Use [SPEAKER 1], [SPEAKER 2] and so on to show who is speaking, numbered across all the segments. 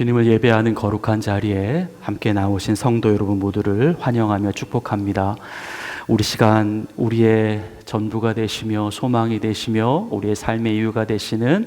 [SPEAKER 1] 주님을 예배하는 거룩한 자리에 함께 나오신 성도 여러분 모두를 환영하며 축복합니다. 우리 시간 우리의 전부가 되시며 소망이 되시며 우리의 삶의 이유가 되시는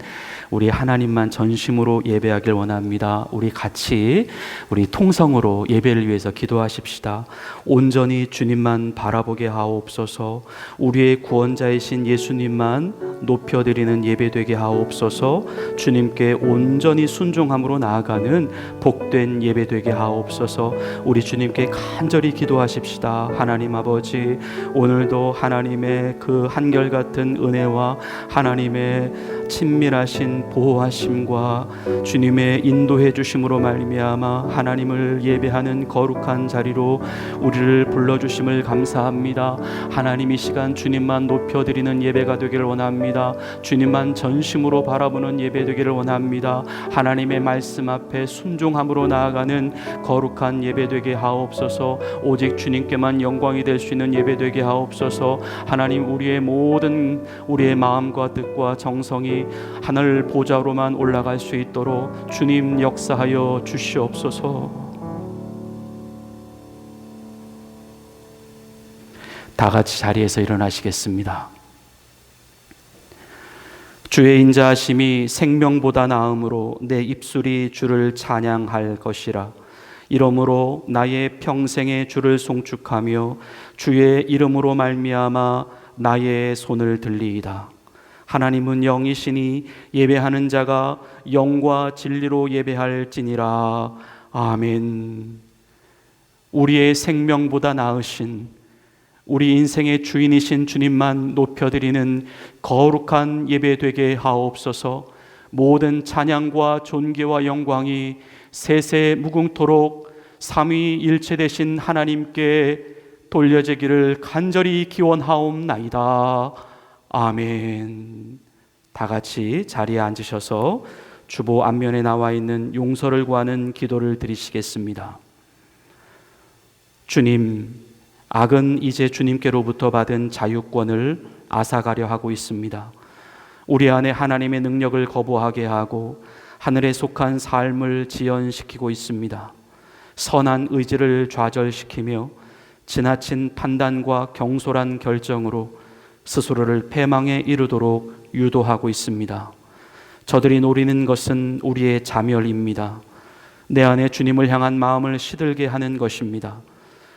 [SPEAKER 1] 우리 하나님만 전심으로 예배하길 원합니다. 우리 같이 우리 통성으로 예배를 위해서 기도하십시다. 온전히 주님만 바라보게 하옵소서. 우리의 구원자이신 예수님만 높여드리는 예배 되게 하옵소서. 주님께 온전히 순종함으로 나아가는 복된 예배 되게 하옵소서. 우리 주님께 간절히 기도하십시다. 하나님 아버지, 오늘도 하나님의 그 한결같은 은혜와 하나님의 친밀하신 보호하심과 주님의 인도해 주심으로 말미암아 하나님을 예배하는 거룩한 자리로 우리를 불러주심을 감사합니다. 하나님, 이 시간 주님만 높여드리는 예배가 되기를 원합니다. 주님만 전심으로 바라보는 예배 되기를 원합니다. 하나님의 말씀 앞에 순종함으로 나아가는 거룩한 예배 되게 하옵소서. 오직 주님께만 영광이 될 수 있는 예배 되게 하옵소서. 하나님, 우리의 모든 우리의 마음과 뜻과 정성이 하늘 보좌로만 올라갈 수 있도록 주님 역사하여 주시옵소서. 다 같이 자리에서 일어나시겠습니다. 주의 인자하심이 생명보다 나음으로 내 입술이 주를 찬양할 것이라. 이러므로 나의 평생에 주를 송축하며 주의 이름으로 말미암아 나의 손을 들리이다. 하나님은 영이시니 예배하는 자가 영과 진리로 예배할지니라. 아멘. 우리의 생명보다 나으신 우리 인생의 주인이신 주님만 높여드리는 거룩한 예배 되게 하옵소서. 모든 찬양과 존귀와 영광이 세세 무궁토록 삼위일체 되신 하나님께 돌려지기를 간절히 기원하옵나이다. 아멘. 다 같이 자리에 앉으셔서 주보 앞면에 나와 있는 용서를 구하는 기도를 드리시겠습니다. 주님, 악은 이제 주님께로부터 받은 자유권을 앗아가려 하고 있습니다. 우리 안에 하나님의 능력을 거부하게 하고 하늘에 속한 삶을 지연시키고 있습니다. 선한 의지를 좌절시키며 지나친 판단과 경솔한 결정으로 스스로를 패망에 이르도록 유도하고 있습니다. 저들이 노리는 것은 우리의 자멸입니다. 내 안에 주님을 향한 마음을 시들게 하는 것입니다.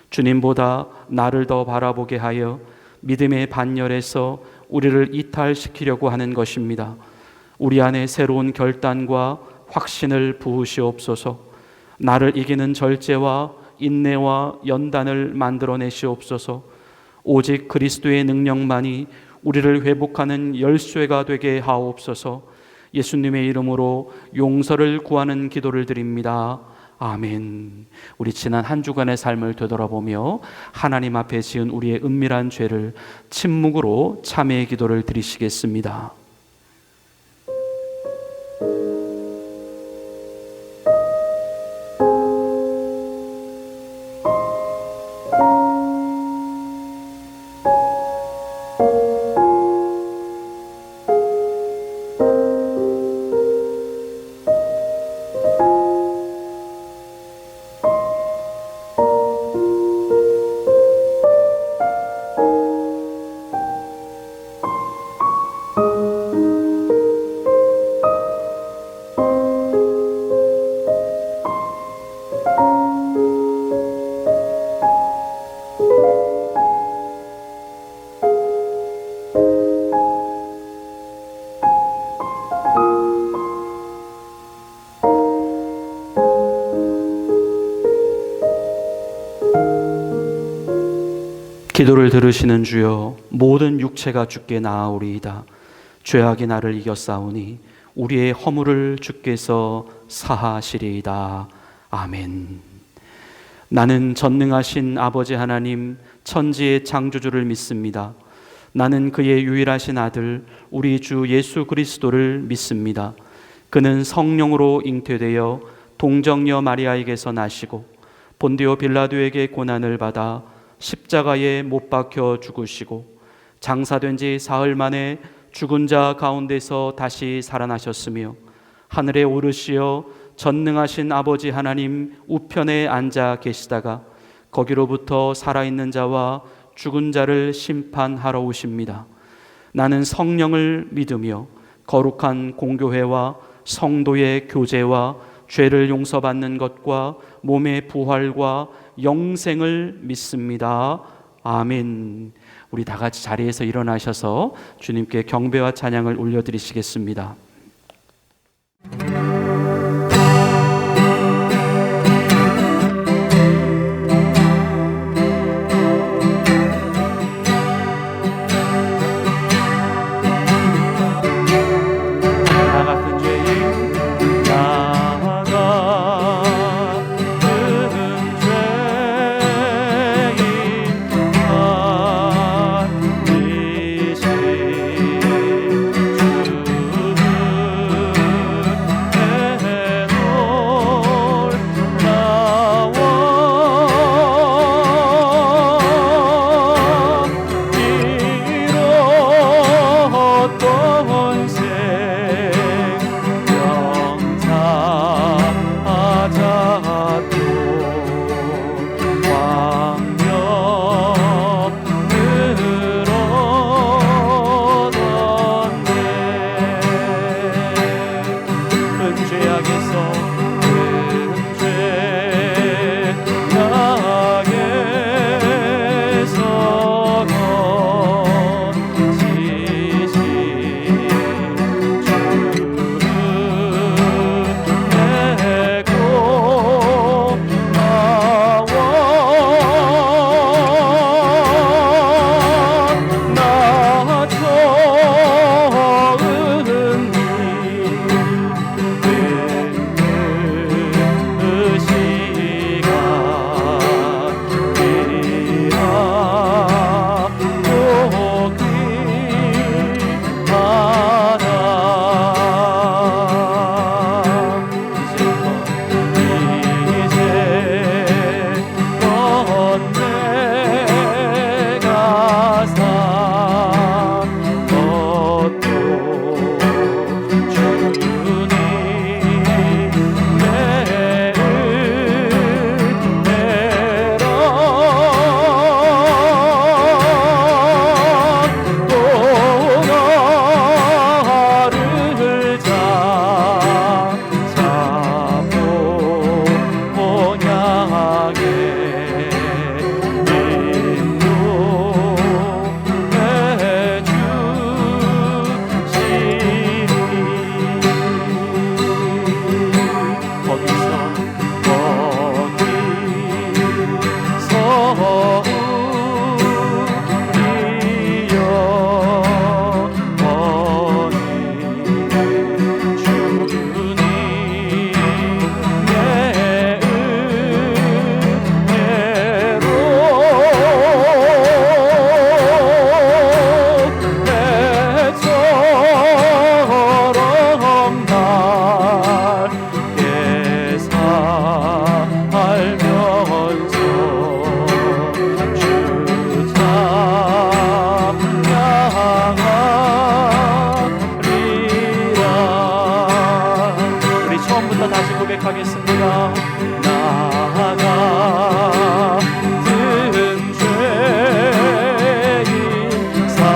[SPEAKER 1] 주님보다 나를 더 바라보게 하여 믿음의 반열에서 우리를 이탈시키려고 하는 것입니다. 우리 안에 새로운 결단과 확신을 부으시옵소서. 나를 이기는 절제와 인내와 연단을 만들어내시옵소서. 오직 그리스도의 능력만이 우리를 회복하는 열쇠가 되게 하옵소서. 예수님의 이름으로 용서를 구하는 기도를 드립니다. 아멘. 우리 지난 한 주간의 삶을 되돌아보며 하나님 앞에 지은 우리의 은밀한 죄를 침묵으로 참회의 기도를 드리시겠습니다. 기도를 들으시는 주여, 모든 육체가 주께 나아오리이다. 죄악이 나를 이겼사오니 우리의 허물을 주께서 사하시리이다. 아멘. 나는 전능하신 아버지 하나님, 천지의 창조주를 믿습니다. 나는 그의 유일하신 아들 우리 주 예수 그리스도를 믿습니다. 그는 성령으로 잉태되어 동정녀 마리아에게서 나시고 본디오 빌라도에게 고난을 받아 십자가에 못 박혀 죽으시고 장사된 지 사흘 만에 죽은 자 가운데서 다시 살아나셨으며 하늘에 오르시어 전능하신 아버지 하나님 우편에 앉아 계시다가 거기로부터 살아있는 자와 죽은 자를 심판하러 오십니다. 나는 성령을 믿으며 거룩한 공교회와 성도의 교제와 죄를 용서받는 것과 몸의 부활과 영생을 믿습니다. 아멘. 우리 다 같이 자리에서 일어나셔서 주님께 경배와 찬양을 올려드리시겠습니다.
[SPEAKER 2] 고백하겠습니다. 나가 든 죄인 살리신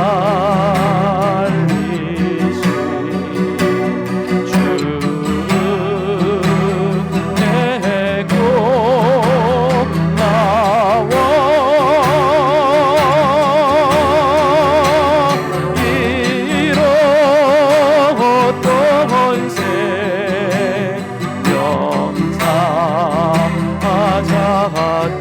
[SPEAKER 2] 주 내고 나와 잃었던 생명사 하자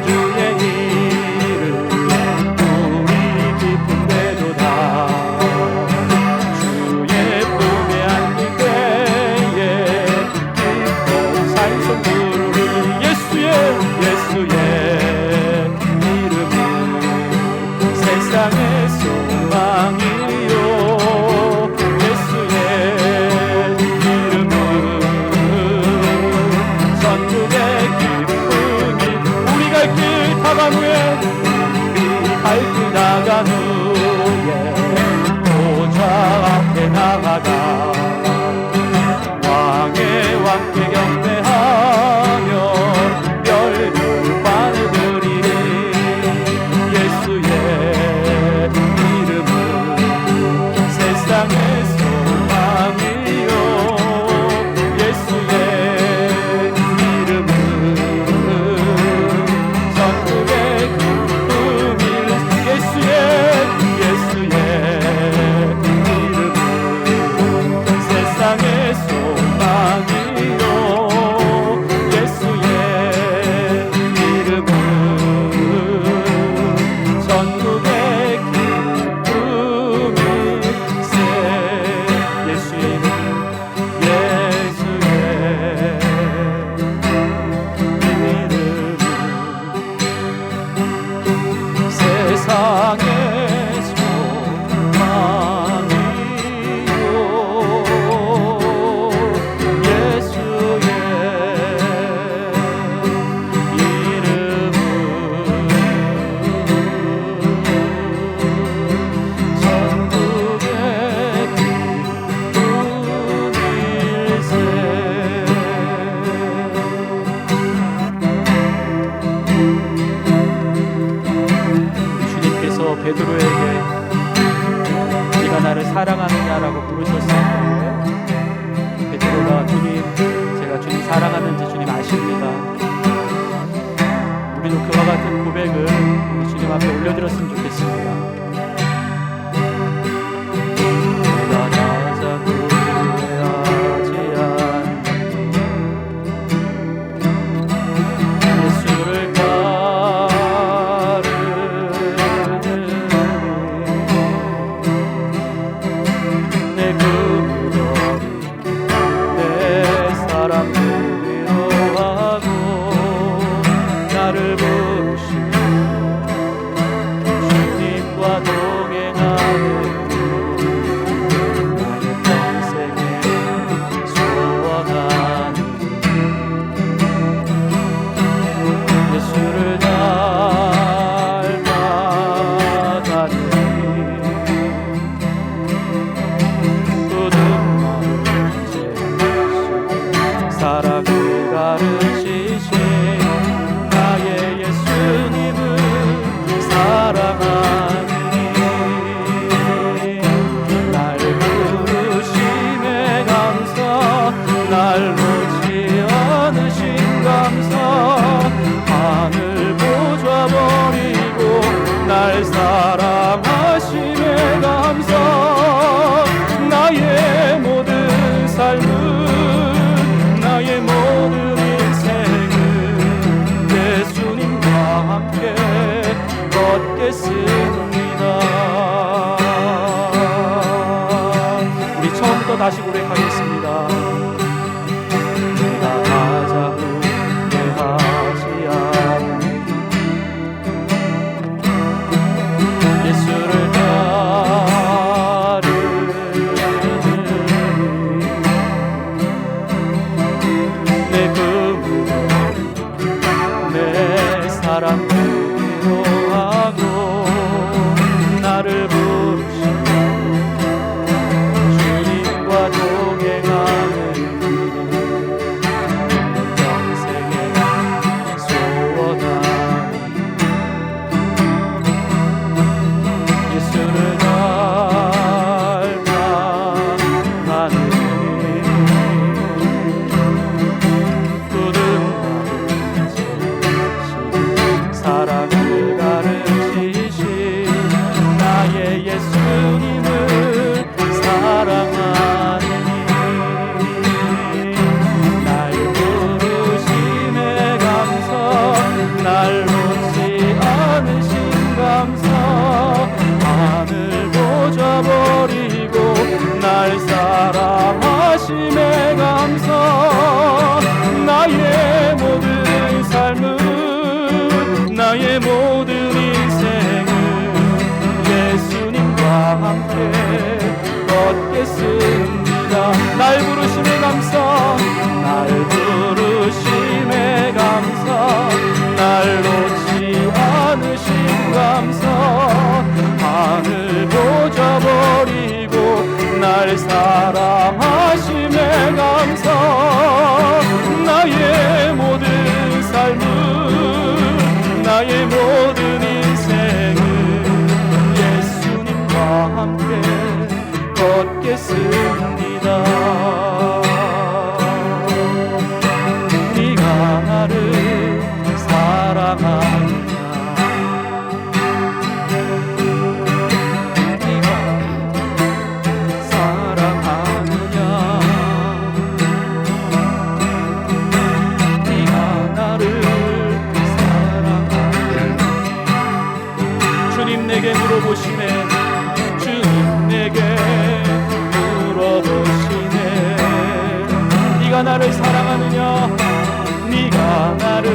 [SPEAKER 2] 주의 이름 우리 기쁨 되도다.
[SPEAKER 1] 사랑하느냐라고 물으셨을 때 베드로가 주님, 제가 주님 사랑하는지 주님 아십니다. 우리도 그와 같은 고백을 우리 주님 앞에 올려드렸으면 좋겠습니다. 내가 가장 후회하지 않는 예수를 우리 처음부터 다시 고백하겠습니다. 내가 가장 후회하지 않는 예수를 따르는 내 꿈으로 내 사랑을 위로하고 나를 부르시는 주님과 동행하는 평생에 소원하는 예수를 닮아가는 굳은 사랑을 가르치신 나의 예수님을 사랑하니 날 부르심에 감사 날 놓지 않으신 감사 하늘 보좌버리고 날 사랑하심에 감사 나의 모든 삶은 나의 모든 인생은 예수님과 함께 걷겠습니다. 날 부르심에 감사 날 부르심에 감사 날 놓지 않으신 감사 하늘 보좌버리고 날 사랑하심에 감사 나의 모든 삶은 나의 모든 인생은 예수님과 함께 걷겠습니다. 네가 나를 사랑하느냐 네가 사랑하느냐 네가 나를 주님 내게 물어보시네 주님 내게 물어보시네 네가 나를 사랑하느냐 네가 나를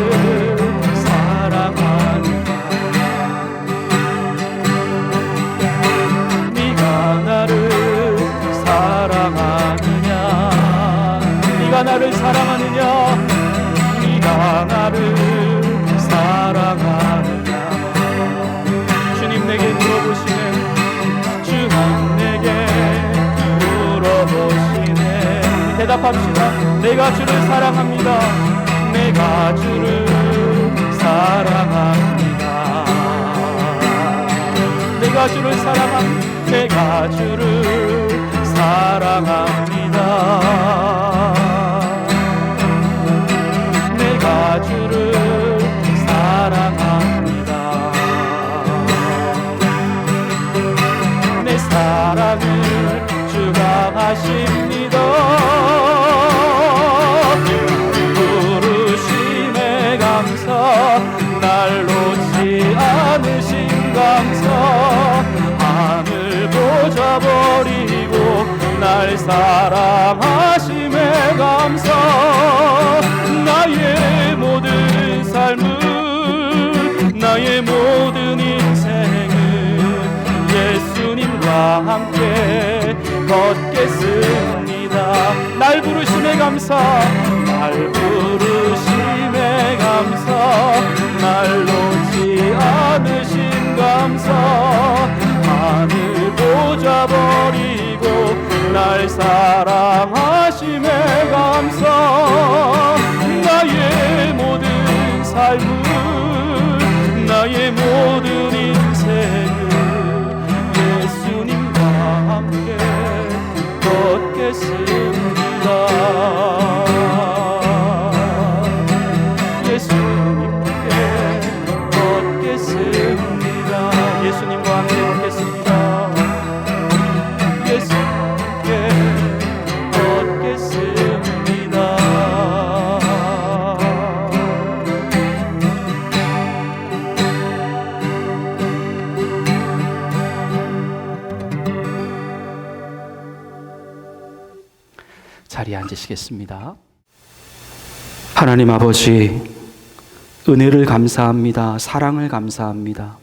[SPEAKER 1] 사랑하느냐 네가 나를 사랑하느냐 네가 나를 사랑하느냐 네가 나를 사랑하느냐 주님 내게 물어보시네 주님 내게 물어보시네 대답합시다. 내가 주를 사랑합니다. 내가 주를 사랑합니다. 내가 주를 사랑합니다. 내가 주를
[SPEAKER 2] 사랑합니다. 내가 주를 사랑합니다. 내 사랑을 주가 하십니다. 부르심에 감사, 날 놓지 않으신 감사, 하늘 보좌 버리고 날 사랑하심에 감사. 나의 모든 삶을, 나의 모든 인생을 예수님과 함께 걷겠습니다. 날 부르심에 감사, 날 부르심에 감사, 날 놓지 않으신 감사, 하늘 보좌 버리고 날 사랑하심에 감사. 나의 모든 삶을, 나의 모든 인생을 예수님과 함께 걷겠습니다. 예수님께 걷겠습니다. 예수님과 함께 걷겠습니다. 예수님께 걷겠습니다.
[SPEAKER 1] 자리에 앉으시겠습니다. 하나님 아버지, 은혜를 감사합니다. 사랑을 감사합니다.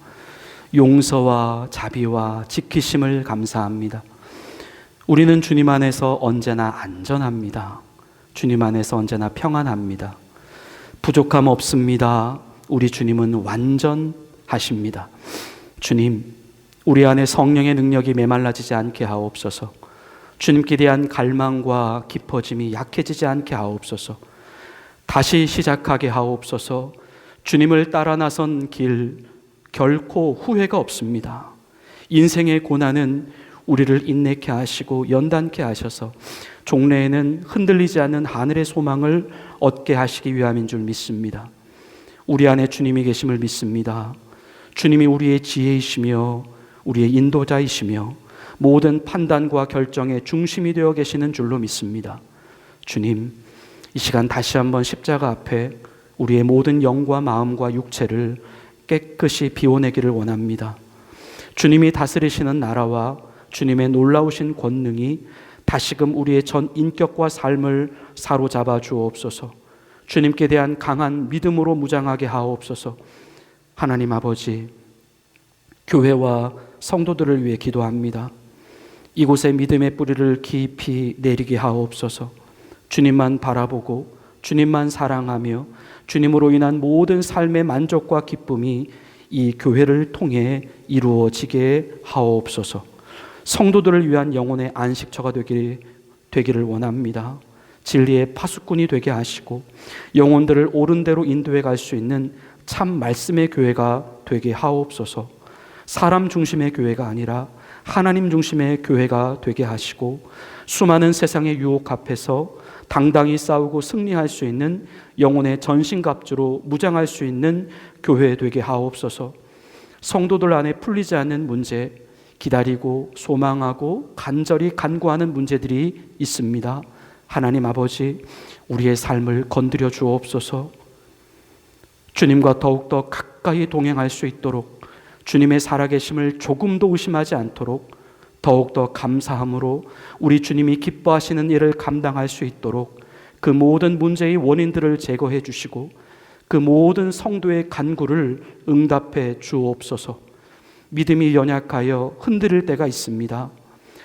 [SPEAKER 1] 용서와 자비와 지키심을 감사합니다. 우리는 주님 안에서 언제나 안전합니다. 주님 안에서 언제나 평안합니다. 부족함 없습니다. 우리 주님은 완전하십니다. 주님, 우리 안에 성령의 능력이 메말라지지 않게 하옵소서. 주님께 대한 갈망과 깊어짐이 약해지지 않게 하옵소서. 다시 시작하게 하옵소서. 주님을 따라 나선 길 결코 후회가 없습니다. 인생의 고난은 우리를 인내케 하시고 연단케 하셔서 종래에는 흔들리지 않는 하늘의 소망을 얻게 하시기 위함인 줄 믿습니다. 우리 안에 주님이 계심을 믿습니다. 주님이 우리의 지혜이시며 우리의 인도자이시며 모든 판단과 결정의 중심이 되어 계시는 줄로 믿습니다. 주님, 이 시간 다시 한번 십자가 앞에 우리의 모든 영과 마음과 육체를 깨끗이 비워내기를 원합니다. 주님이 다스리시는 나라와 주님의 놀라우신 권능이 다시금 우리의 전 인격과 삶을 사로잡아 주옵소서. 주님께 대한 강한 믿음으로 무장하게 하옵소서. 하나님 아버지, 교회와 성도들을 위해 기도합니다. 이곳에 믿음의 뿌리를 깊이 내리게 하옵소서. 주님만 바라보고 주님만 사랑하며 주님으로 인한 모든 삶의 만족과 기쁨이 이 교회를 통해 이루어지게 하옵소서. 성도들을 위한 영혼의 안식처가 되기를 원합니다. 진리의 파수꾼이 되게 하시고 영혼들을 옳은 대로 인도해 갈 수 있는 참 말씀의 교회가 되게 하옵소서. 사람 중심의 교회가 아니라 하나님 중심의 교회가 되게 하시고 수많은 세상의 유혹 앞에서 당당히 싸우고 승리할 수 있는 영혼의 전신갑주로 무장할 수 있는 교회 되게 하옵소서. 성도들 안에 풀리지 않는 문제, 기다리고 소망하고 간절히 간구하는 문제들이 있습니다. 하나님 아버지, 우리의 삶을 건드려 주옵소서. 주님과 더욱더 가까이 동행할 수 있도록 주님의 살아계심을 조금도 의심하지 않도록 더욱더 감사함으로 우리 주님이 기뻐하시는 일을 감당할 수 있도록 그 모든 문제의 원인들을 제거해 주시고 그 모든 성도의 간구를 응답해 주옵소서. 믿음이 연약하여 흔들릴 때가 있습니다.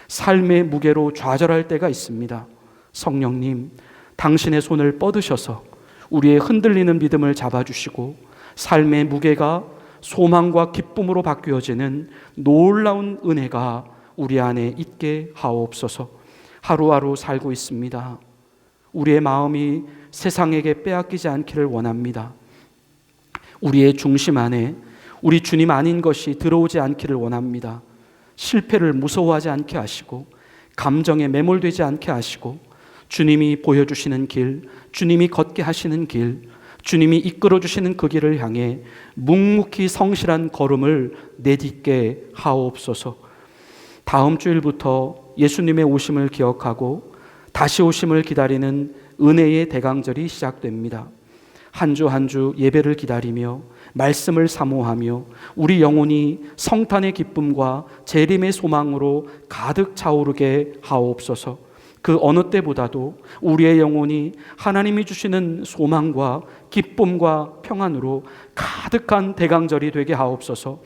[SPEAKER 1] 삶의 무게로 좌절할 때가 있습니다. 성령님, 당신의 손을 뻗으셔서 우리의 흔들리는 믿음을 잡아주시고 삶의 무게가 소망과 기쁨으로 바뀌어지는 놀라운 은혜가 우리 안에 있게 하옵소서. 하루하루 살고 있습니다. 우리의 마음이 세상에게 빼앗기지 않기를 원합니다. 우리의 중심 안에 우리 주님 아닌 것이 들어오지 않기를 원합니다. 실패를 무서워하지 않게 하시고 감정에 매몰되지 않게 하시고 주님이 보여주시는 길, 주님이 걷게 하시는 길, 주님이 이끌어 주시는 그 길을 향해 묵묵히 성실한 걸음을 내딛게 하옵소서. 다음 주일부터 예수님의 오심을 기억하고 다시 오심을 기다리는 은혜의 대강절이 시작됩니다. 한 주 한 주 예배를 기다리며 말씀을 사모하며 우리 영혼이 성탄의 기쁨과 재림의 소망으로 가득 차오르게 하옵소서. 그 어느 때보다도 우리의 영혼이 하나님이 주시는 소망과 기쁨과 평안으로 가득한 대강절이 되게 하옵소서.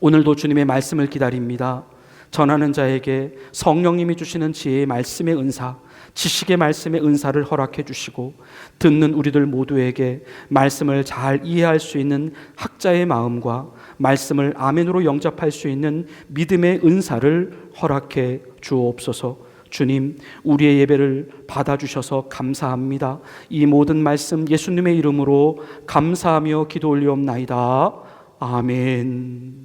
[SPEAKER 1] 오늘도 주님의 말씀을 기다립니다. 전하는 자에게 성령님이 주시는 지혜의 말씀의 은사, 지식의 말씀의 은사를 허락해 주시고 듣는 우리들 모두에게 말씀을 잘 이해할 수 있는 학자의 마음과 말씀을 아멘으로 영접할 수 있는 믿음의 은사를 허락해 주옵소서. 주님, 우리의 예배를 받아주셔서 감사합니다. 이 모든 말씀 예수님의 이름으로 감사하며 기도 올리옵나이다. 아멘.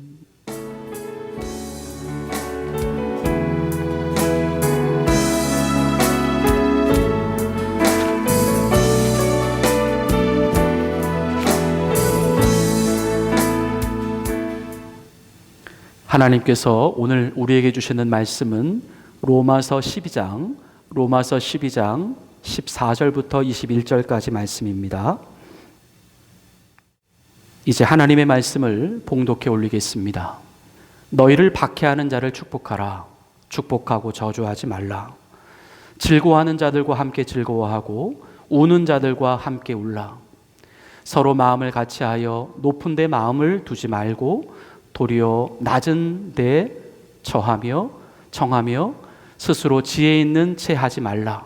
[SPEAKER 1] 하나님께서 오늘 우리에게 주시는 말씀은 로마서 12장 14절부터 21절까지 말씀입니다. 이제 하나님의 말씀을 봉독해 올리겠습니다. 너희를 박해하는 자를 축복하라. 축복하고 저주하지 말라. 즐거워하는 자들과 함께 즐거워하고 우는 자들과 함께 울라. 서로 마음을 같이하여 높은 데 마음을 두지 말고 도리어 낮은 데 청하며 스스로 지혜 있는 채 하지 말라.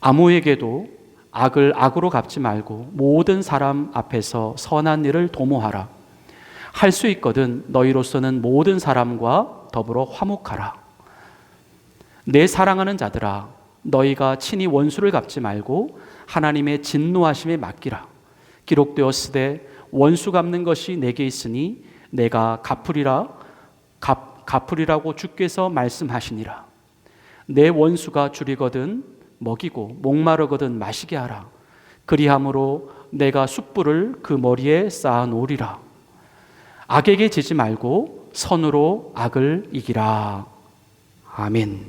[SPEAKER 1] 아무에게도 악을 악으로 갚지 말고 모든 사람 앞에서 선한 일을 도모하라. 할 수 있거든 너희로서는 모든 사람과 더불어 화목하라. 내 사랑하는 자들아, 너희가 친히 원수를 갚지 말고 하나님의 진노하심에 맡기라. 기록되었으되 원수 갚는 것이 내게 있으니 내가 갚으리라고 주께서 말씀하시니라. 내 원수가 줄이거든 먹이고 목마르거든 마시게 하라. 그리함으로 내가 숯불을 그 머리에 쌓아 놓으리라. 악에게 지지 말고 선으로 악을 이기라. 아멘.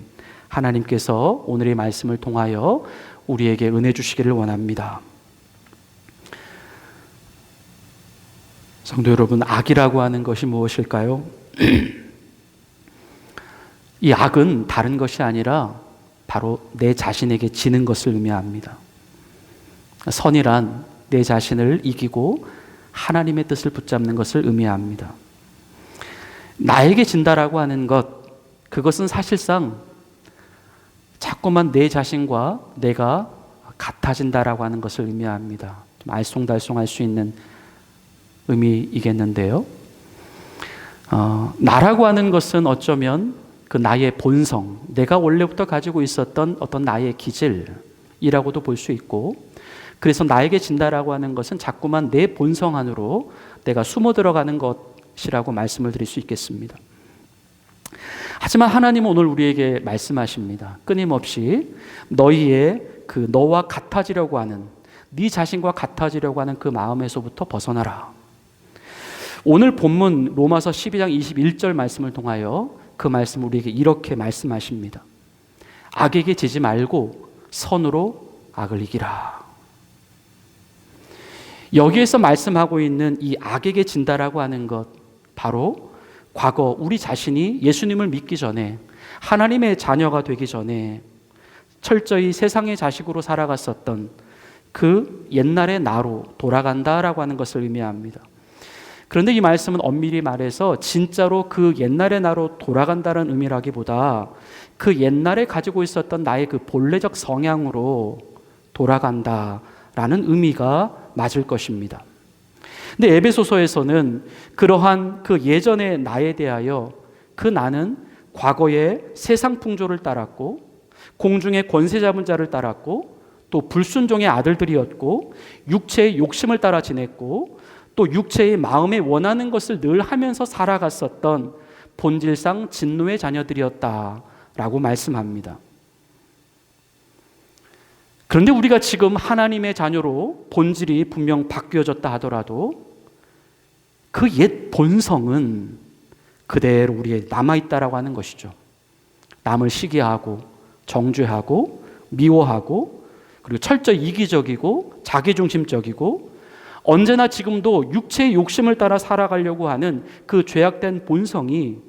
[SPEAKER 1] 하나님께서 오늘의 말씀을 통하여 우리에게 은혜 주시기를 원합니다. 성도 여러분, 악이라고 하는 것이 무엇일까요? 이 악은 다른 것이 아니라 바로 내 자신에게 지는 것을 의미합니다. 선이란 내 자신을 이기고 하나님의 뜻을 붙잡는 것을 의미합니다. 나에게 진다라고 하는 것, 그것은 사실상 자꾸만 내 자신과 내가 같아진다라고 하는 것을 의미합니다. 좀 알쏭달쏭할 수 있는 의미이겠는데요. 나라고 하는 것은 어쩌면 그 나의 본성, 내가 원래부터 가지고 있었던 어떤 나의 기질이라고도 볼 수 있고, 그래서 나에게 진다라고 하는 것은 자꾸만 내 본성 안으로 내가 숨어 들어가는 것이라고 말씀을 드릴 수 있겠습니다. 하지만 하나님은 오늘 우리에게 말씀하십니다. 끊임없이 너희의 그 너와 같아지려고 하는, 네 자신과 같아지려고 하는 그 마음에서부터 벗어나라. 오늘 본문 로마서 12장 21절 말씀을 통하여 그 말씀 우리에게 이렇게 말씀하십니다. 악에게 지지 말고 선으로 악을 이기라. 여기에서 말씀하고 있는 이 악에게 진다라고 하는 것, 바로 과거 우리 자신이 예수님을 믿기 전에, 하나님의 자녀가 되기 전에 철저히 세상의 자식으로 살아갔었던 그 옛날의 나로 돌아간다라고 하는 것을 의미합니다. 그런데 이 말씀은 엄밀히 말해서 진짜로 그 옛날의 나로 돌아간다는 의미라기보다 그 옛날에 가지고 있었던 나의 그 본래적 성향으로 돌아간다라는 의미가 맞을 것입니다. 근데 에베소서에서는 그러한 그 예전의 나에 대하여 그 나는 과거에 세상 풍조를 따랐고 공중의 권세 잡은 자를 따랐고 또 불순종의 아들들이었고 육체의 욕심을 따라 지냈고 또 육체의 마음에 원하는 것을 늘 하면서 살아갔었던 본질상 진노의 자녀들이었다라고 말씀합니다. 그런데 우리가 지금 하나님의 자녀로 본질이 분명 바뀌어졌다 하더라도 그 옛 본성은 그대로 우리에 남아있다라고 하는 것이죠. 남을 시기하고 정죄하고 미워하고 그리고 철저히 이기적이고 자기중심적이고 언제나 지금도 육체의 욕심을 따라 살아가려고 하는 그 죄악된 본성이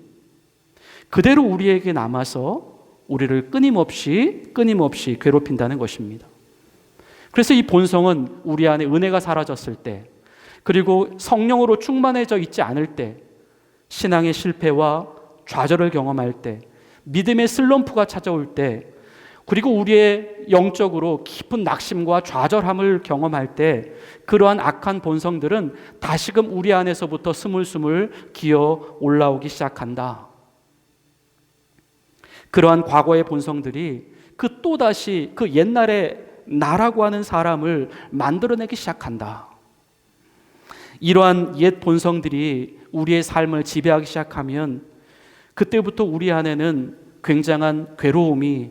[SPEAKER 1] 그대로 우리에게 남아서 우리를 끊임없이 괴롭힌다는 것입니다. 그래서 이 본성은 우리 안에 은혜가 사라졌을 때 그리고 성령으로 충만해져 있지 않을 때 신앙의 실패와 좌절을 경험할 때 믿음의 슬럼프가 찾아올 때 그리고 우리의 영적으로 깊은 낙심과 좌절함을 경험할 때 그러한 악한 본성들은 다시금 우리 안에서부터 스물스물 기어 올라오기 시작한다. 그러한 과거의 본성들이 그 또다시 그 옛날에 나라고 하는 사람을 만들어내기 시작한다. 이러한 옛 본성들이 우리의 삶을 지배하기 시작하면 그때부터 우리 안에는 굉장한 괴로움이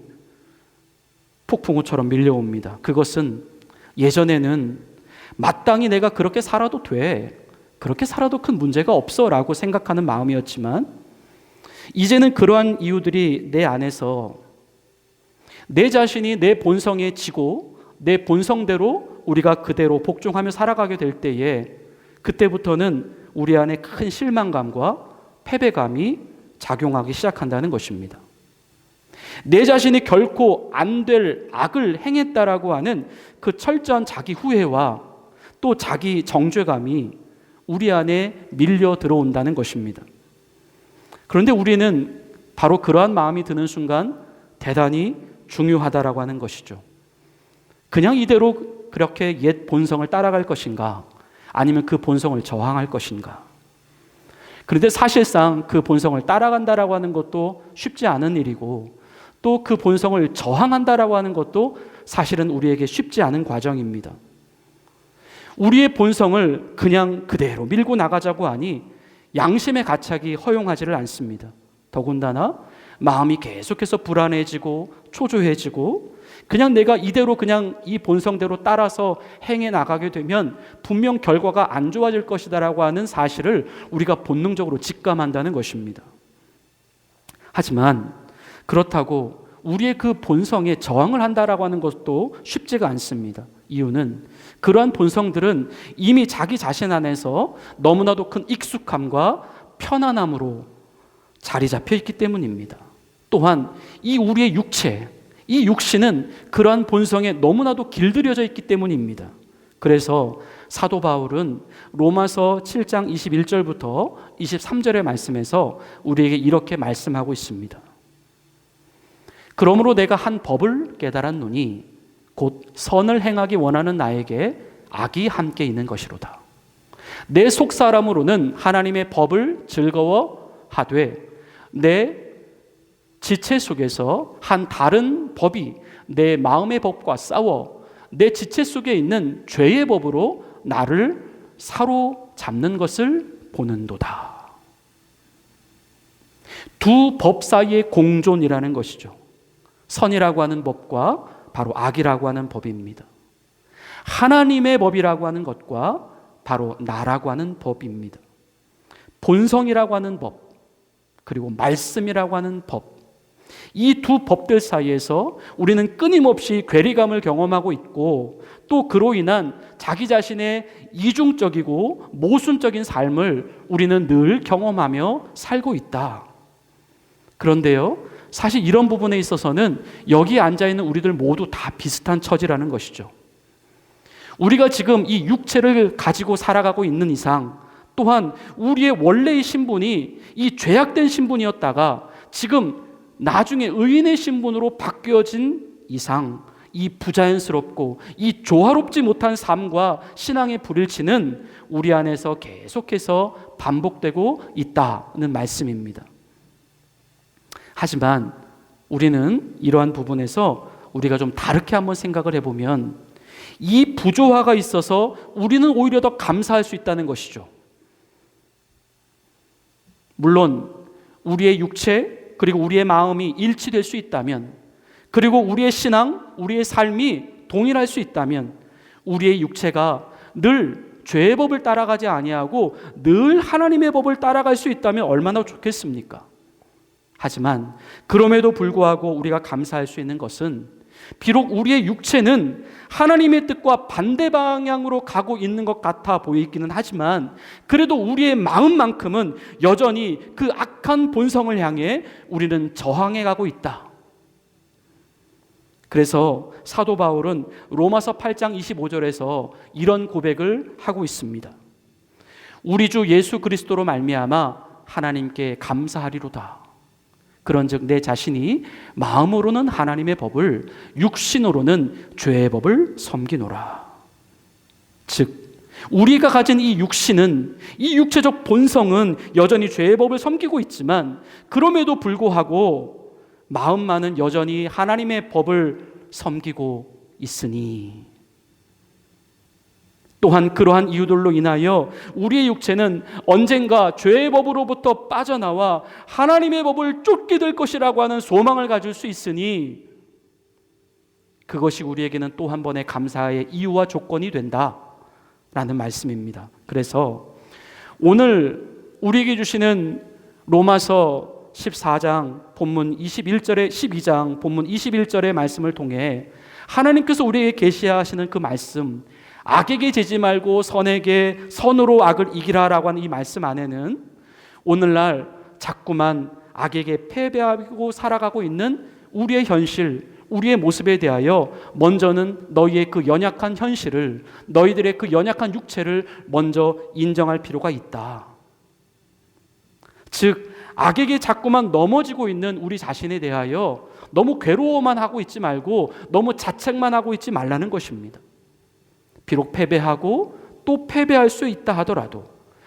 [SPEAKER 1] 폭풍우처럼 밀려옵니다. 그것은 예전에는 마땅히 내가 그렇게 살아도 돼, 그렇게 살아도 큰 문제가 없어 라고 생각하는 마음이었지만 이제는 그러한 이유들이 내 안에서 내 자신이 내 본성에 지고 내 본성대로 우리가 그대로 복종하며 살아가게 될 때에 그때부터는 우리 안에 큰 실망감과 패배감이 작용하기 시작한다는 것입니다. 내 자신이 결코 안 될 악을 행했다라고 하는 그 철저한 자기 후회와 또 자기 정죄감이 우리 안에 밀려 들어온다는 것입니다. 그런데 우리는 바로 그러한 마음이 드는 순간 대단히 중요하다라고 하는 것이죠. 그냥 이대로 그렇게 옛 본성을 따라갈 것인가 아니면 그 본성을 저항할 것인가. 그런데 사실상 그 본성을 따라간다라고 하는 것도 쉽지 않은 일이고 또 그 본성을 저항한다라고 하는 것도 사실은 우리에게 쉽지 않은 과정입니다. 우리의 본성을 그냥 그대로 밀고 나가자고 하니 양심의 가책이 허용하지를 않습니다. 더군다나 마음이 계속해서 불안해지고 초조해지고 그냥 내가 이대로 그냥 이 본성대로 따라서 행해 나가게 되면 분명 결과가 안 좋아질 것이다라고 하는 사실을 우리가 본능적으로 직감한다는 것입니다. 하지만 그렇다고 우리의 그 본성에 저항을 한다라고 하는 것도 쉽지가 않습니다. 이유는 그러한 본성들은 이미 자기 자신 안에서 너무나도 큰 익숙함과 편안함으로 자리 잡혀 있기 때문입니다. 또한 이 우리의 육체, 이 육신은 그러한 본성에 너무나도 길들여져 있기 때문입니다. 그래서 사도 바울은 로마서 7장 21절부터 23절의 말씀에서 우리에게 이렇게 말씀하고 있습니다. 그러므로 내가 한 법을 깨달았노니 곧 선을 행하기 원하는 나에게 악이 함께 있는 것이로다. 내 속사람으로는 하나님의 법을 즐거워하되 내 지체 속에서 한 다른 법이 내 마음의 법과 싸워 내 지체 속에 있는 죄의 법으로 나를 사로잡는 것을 보는도다. 두 법 사이의 공존이라는 것이죠. 선이라고 하는 법과 바로 악이라고 하는 법입니다. 하나님의 법이라고 하는 것과 바로 나라고 하는 법입니다. 본성이라고 하는 법, 그리고 말씀이라고 하는 법, 이 두 법들 사이에서 우리는 끊임없이 괴리감을 경험하고 있고 또 그로 인한 자기 자신의 이중적이고 모순적인 삶을 우리는 늘 경험하며 살고 있다. 그런데요, 사실 이런 부분에 있어서는 여기 앉아있는 우리들 모두 다 비슷한 처지라는 것이죠. 우리가 지금 이 육체를 가지고 살아가고 있는 이상 또한 우리의 원래의 신분이 이 죄악된 신분이었다가 지금 나중에 의인의 신분으로 바뀌어진 이상 이 부자연스럽고 이 조화롭지 못한 삶과 신앙의 불일치는 우리 안에서 계속해서 반복되고 있다는 말씀입니다. 하지만 우리는 이러한 부분에서 우리가 좀 다르게 한번 생각을 해보면 이 부조화가 있어서 우리는 오히려 더 감사할 수 있다는 것이죠. 물론 우리의 육체 그리고 우리의 마음이 일치될 수 있다면, 그리고 우리의 신앙, 우리의 삶이 동일할 수 있다면, 우리의 육체가 늘 죄의 법을 따라가지 아니하고 늘 하나님의 법을 따라갈 수 있다면 얼마나 좋겠습니까? 하지만 그럼에도 불구하고 우리가 감사할 수 있는 것은, 비록 우리의 육체는 하나님의 뜻과 반대 방향으로 가고 있는 것 같아 보이기는 하지만, 그래도 우리의 마음만큼은 여전히 그 악한 본성을 향해 우리는 저항해 가고 있다. 그래서 사도 바울은 로마서 8장 25절에서 이런 고백을 하고 있습니다. 우리 주 예수 그리스도로 말미암아 하나님께 감사하리로다. 그런즉 내 자신이 마음으로는 하나님의 법을, 육신으로는 죄의 법을 섬기노라. 즉 우리가 가진 이 육신은, 이 육체적 본성은 여전히 죄의 법을 섬기고 있지만, 그럼에도 불구하고 마음만은 여전히 하나님의 법을 섬기고 있으니, 또한 그러한 이유들로 인하여 우리의 육체는 언젠가 죄의 법으로부터 빠져나와 하나님의 법을 쫓게 될 것이라고 하는 소망을 가질 수 있으니, 그것이 우리에게는 또 한 번의 감사의 이유와 조건이 된다라는 말씀입니다. 그래서 오늘 우리에게 주시는 로마서 14장 본문 21절에 12장 본문 21절의 말씀을 통해 하나님께서 우리에게 계시하시는 그 말씀, 악에게 재지 말고 선에게 선으로 악을 이기라라고 하는 이 말씀 안에는 오늘날 자꾸만 악에게 패배하고 살아가고 있는 우리의 현실, 우리의 모습에 대하여 먼저는 너희의 그 연약한 현실을, 너희들의 그 연약한 육체를 먼저 인정할 필요가 있다. 즉 악에게 자꾸만 넘어지고 있는 우리 자신에 대하여 너무 괴로워만 하고 있지 말고 너무 자책만 하고 있지 말라는 것입니다. 비록 패배하고 또 패배할 수 있다 하더라도,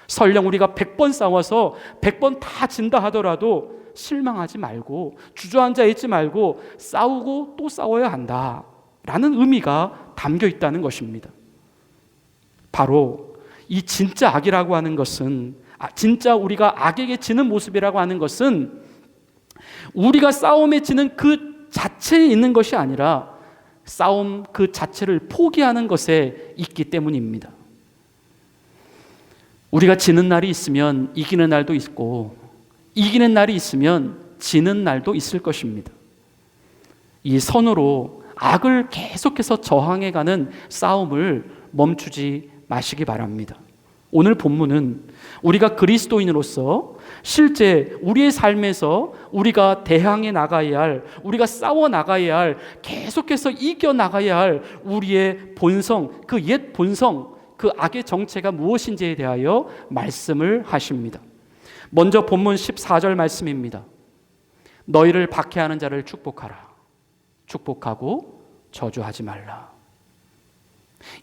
[SPEAKER 1] 설령 우리가 100번 싸워서 100번 다 진다 하더라도 실망하지 말고 주저앉아 있지 말고 싸우고 또 싸워야 한다라는 의미가 담겨 있다는 것입니다. 바로 이 진짜 악이라고 하는 것은, 진짜 우리가 악에게 지는 모습이라고 하는 것은 우리가 싸움에 지는 그 자체에 있는 것이 아니라 싸움 그 자체를 포기하는 것에 있기 때문입니다. 우리가 지는 날이 있으면 이기는 날도 있고, 이기는 날이 있으면 지는 날도 있을 것입니다. 이 선으로 악을 계속해서 저항해가는 싸움을 멈추지 마시기 바랍니다. 오늘 본문은 우리가 그리스도인으로서 실제 우리의 삶에서 우리가 대항해 나가야 할, 우리가 싸워 나가야 할, 계속해서 이겨 나가야 할 우리의 본성, 그 옛 본성, 그 악의 정체가 무엇인지에 대하여 말씀을 하십니다. 먼저 본문 14절 말씀입니다. 너희를 박해하는 자를 축복하라. 축복하고 저주하지 말라.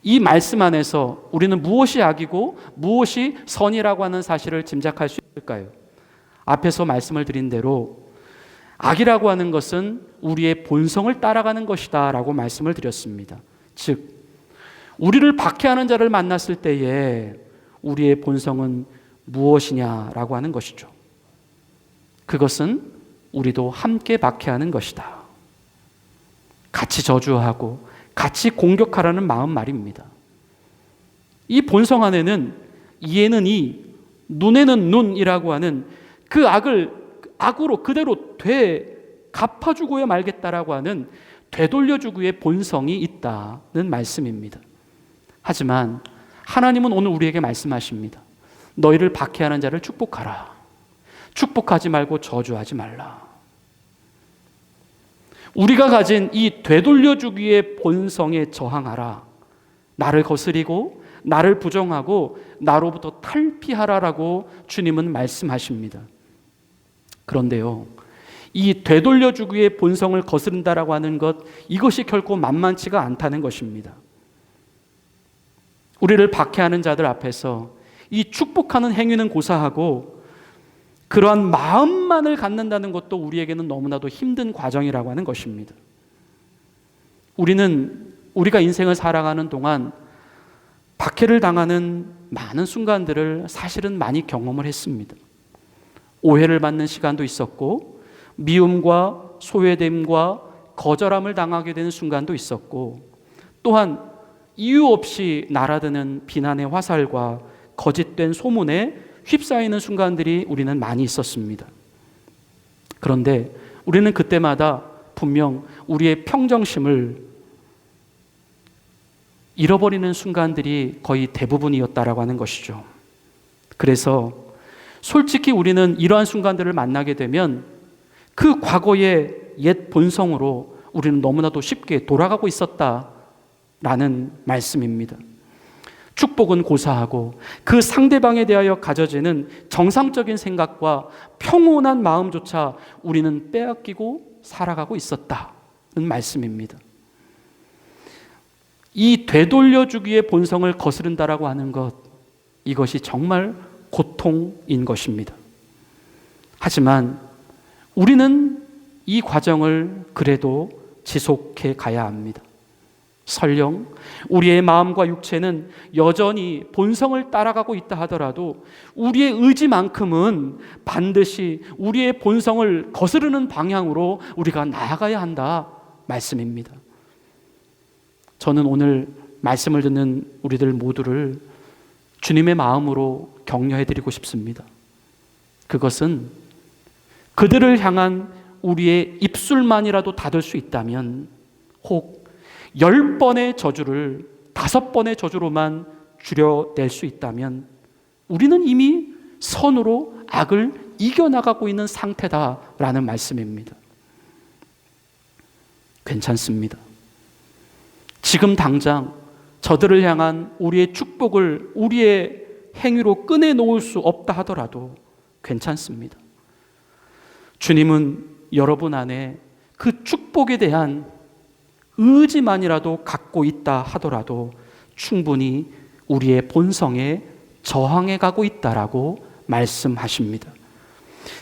[SPEAKER 1] 이 말씀 안에서 우리는 무엇이 악이고 무엇이 선이라고 하는 사실을 짐작할 수 있을까요? 앞에서 말씀을 드린 대로 악이라고 하는 것은 우리의 본성을 따라가는 것이다 라고 말씀을 드렸습니다. 즉 우리를 박해하는 자를 만났을 때에 우리의 본성은 무엇이냐라고 하는 것이죠. 그것은 우리도 함께 박해하는 것이다. 같이 저주하고 같이 공격하라는 마음 말입니다. 이 본성 안에는 이에는 이, 눈에는 눈이라고 하는 그 악을 악으로 그대로 갚아주고야 말겠다라고 하는 되돌려주고의 본성이 있다는 말씀입니다. 하지만 하나님은 오늘 우리에게 말씀하십니다. 너희를 박해하는 자를 축복하라. 축복하지 말고 저주하지 말라. 우리가 가진 이 되돌려주기의 본성에 저항하라. 나를 거스리고 나를 부정하고 나로부터 탈피하라라고 주님은 말씀하십니다. 그런데요, 이 되돌려주기의 본성을 거스른다라고 하는 것, 이것이 결코 만만치가 않다는 것입니다. 우리를 박해하는 자들 앞에서 이 축복하는 행위는 고사하고 그러한 마음만을 갖는다는 것도 우리에게는 너무나도 힘든 과정이라고 하는 것입니다. 우리가 인생을 살아가는 동안 박해를 당하는 많은 순간들을 사실은 많이 경험을 했습니다. 오해를 받는 시간도 있었고, 미움과 소외됨과 거절함을 당하게 되는 순간도 있었고, 또한 이유 없이 날아드는 비난의 화살과 거짓된 소문에 휩싸이는 순간들이 우리는 많이 있었습니다. 그런데 우리는 그때마다 분명 우리의 평정심을 잃어버리는 순간들이 거의 대부분이었다라고 하는 것이죠. 그래서 솔직히 우리는 이러한 순간들을 만나게 되면 그 과거의 옛 본성으로 우리는 너무나도 쉽게 돌아가고 있었다라는 말씀입니다. 축복은 고사하고 그 상대방에 대하여 가져지는 정상적인 생각과 평온한 마음조차 우리는 빼앗기고 살아가고 있었다는 말씀입니다. 이 되돌려주기의 본성을 거스른다라고 하는 것, 이것이 정말 고통인 것입니다. 하지만 우리는 이 과정을 그래도 지속해 가야 합니다. 설령 우리의 마음과 육체는 여전히 본성을 따라가고 있다 하더라도 우리의 의지만큼은 반드시 우리의 본성을 거스르는 방향으로 우리가 나아가야 한다 말씀입니다. 저는 오늘 말씀을 듣는 우리들 모두를 주님의 마음으로 격려해드리고 싶습니다. 그것은 그들을 향한 우리의 입술만이라도 닫을 수 있다면, 혹 10번의 저주를 5번의 저주로만 줄여낼 수 있다면 우리는 이미 선으로 악을 이겨나가고 있는 상태다라는 말씀입니다. 괜찮습니다. 지금 당장 저들을 향한 우리의 축복을 우리의 행위로 꺼내놓을 수 없다 하더라도 괜찮습니다. 주님은 여러분 안에 그 축복에 대한 의지만이라도 갖고 있다 하더라도 충분히 우리의 본성에 저항해 가고 있다라고 말씀하십니다.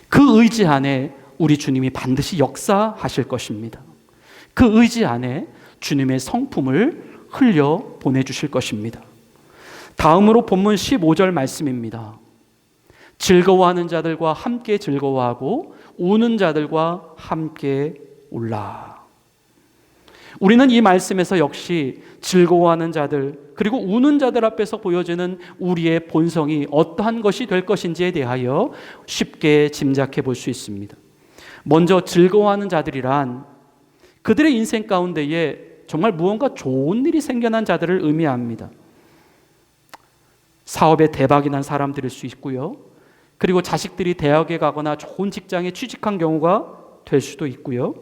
[SPEAKER 1] 그 의지 안에 우리 주님이 반드시 역사하실 것입니다. 그 의지 안에 주님의 성품을 흘려 보내주실 것입니다. 다음으로 본문 15절 말씀입니다. 즐거워하는 자들과 함께 즐거워하고 우는 자들과 함께 울라. 우리는 이 말씀에서 역시 즐거워하는 자들 그리고 우는 자들 앞에서 보여지는 우리의 본성이 어떠한 것이 될 것인지에 대하여 쉽게 짐작해 볼 수 있습니다. 먼저 즐거워하는 자들이란 그들의 인생 가운데에 정말 무언가 좋은 일이 생겨난 자들을 의미합니다. 사업에 대박이 난 사람들일 수 있고요. 그리고 자식들이 대학에 가거나 좋은 직장에 취직한 경우가 될 수도 있고요.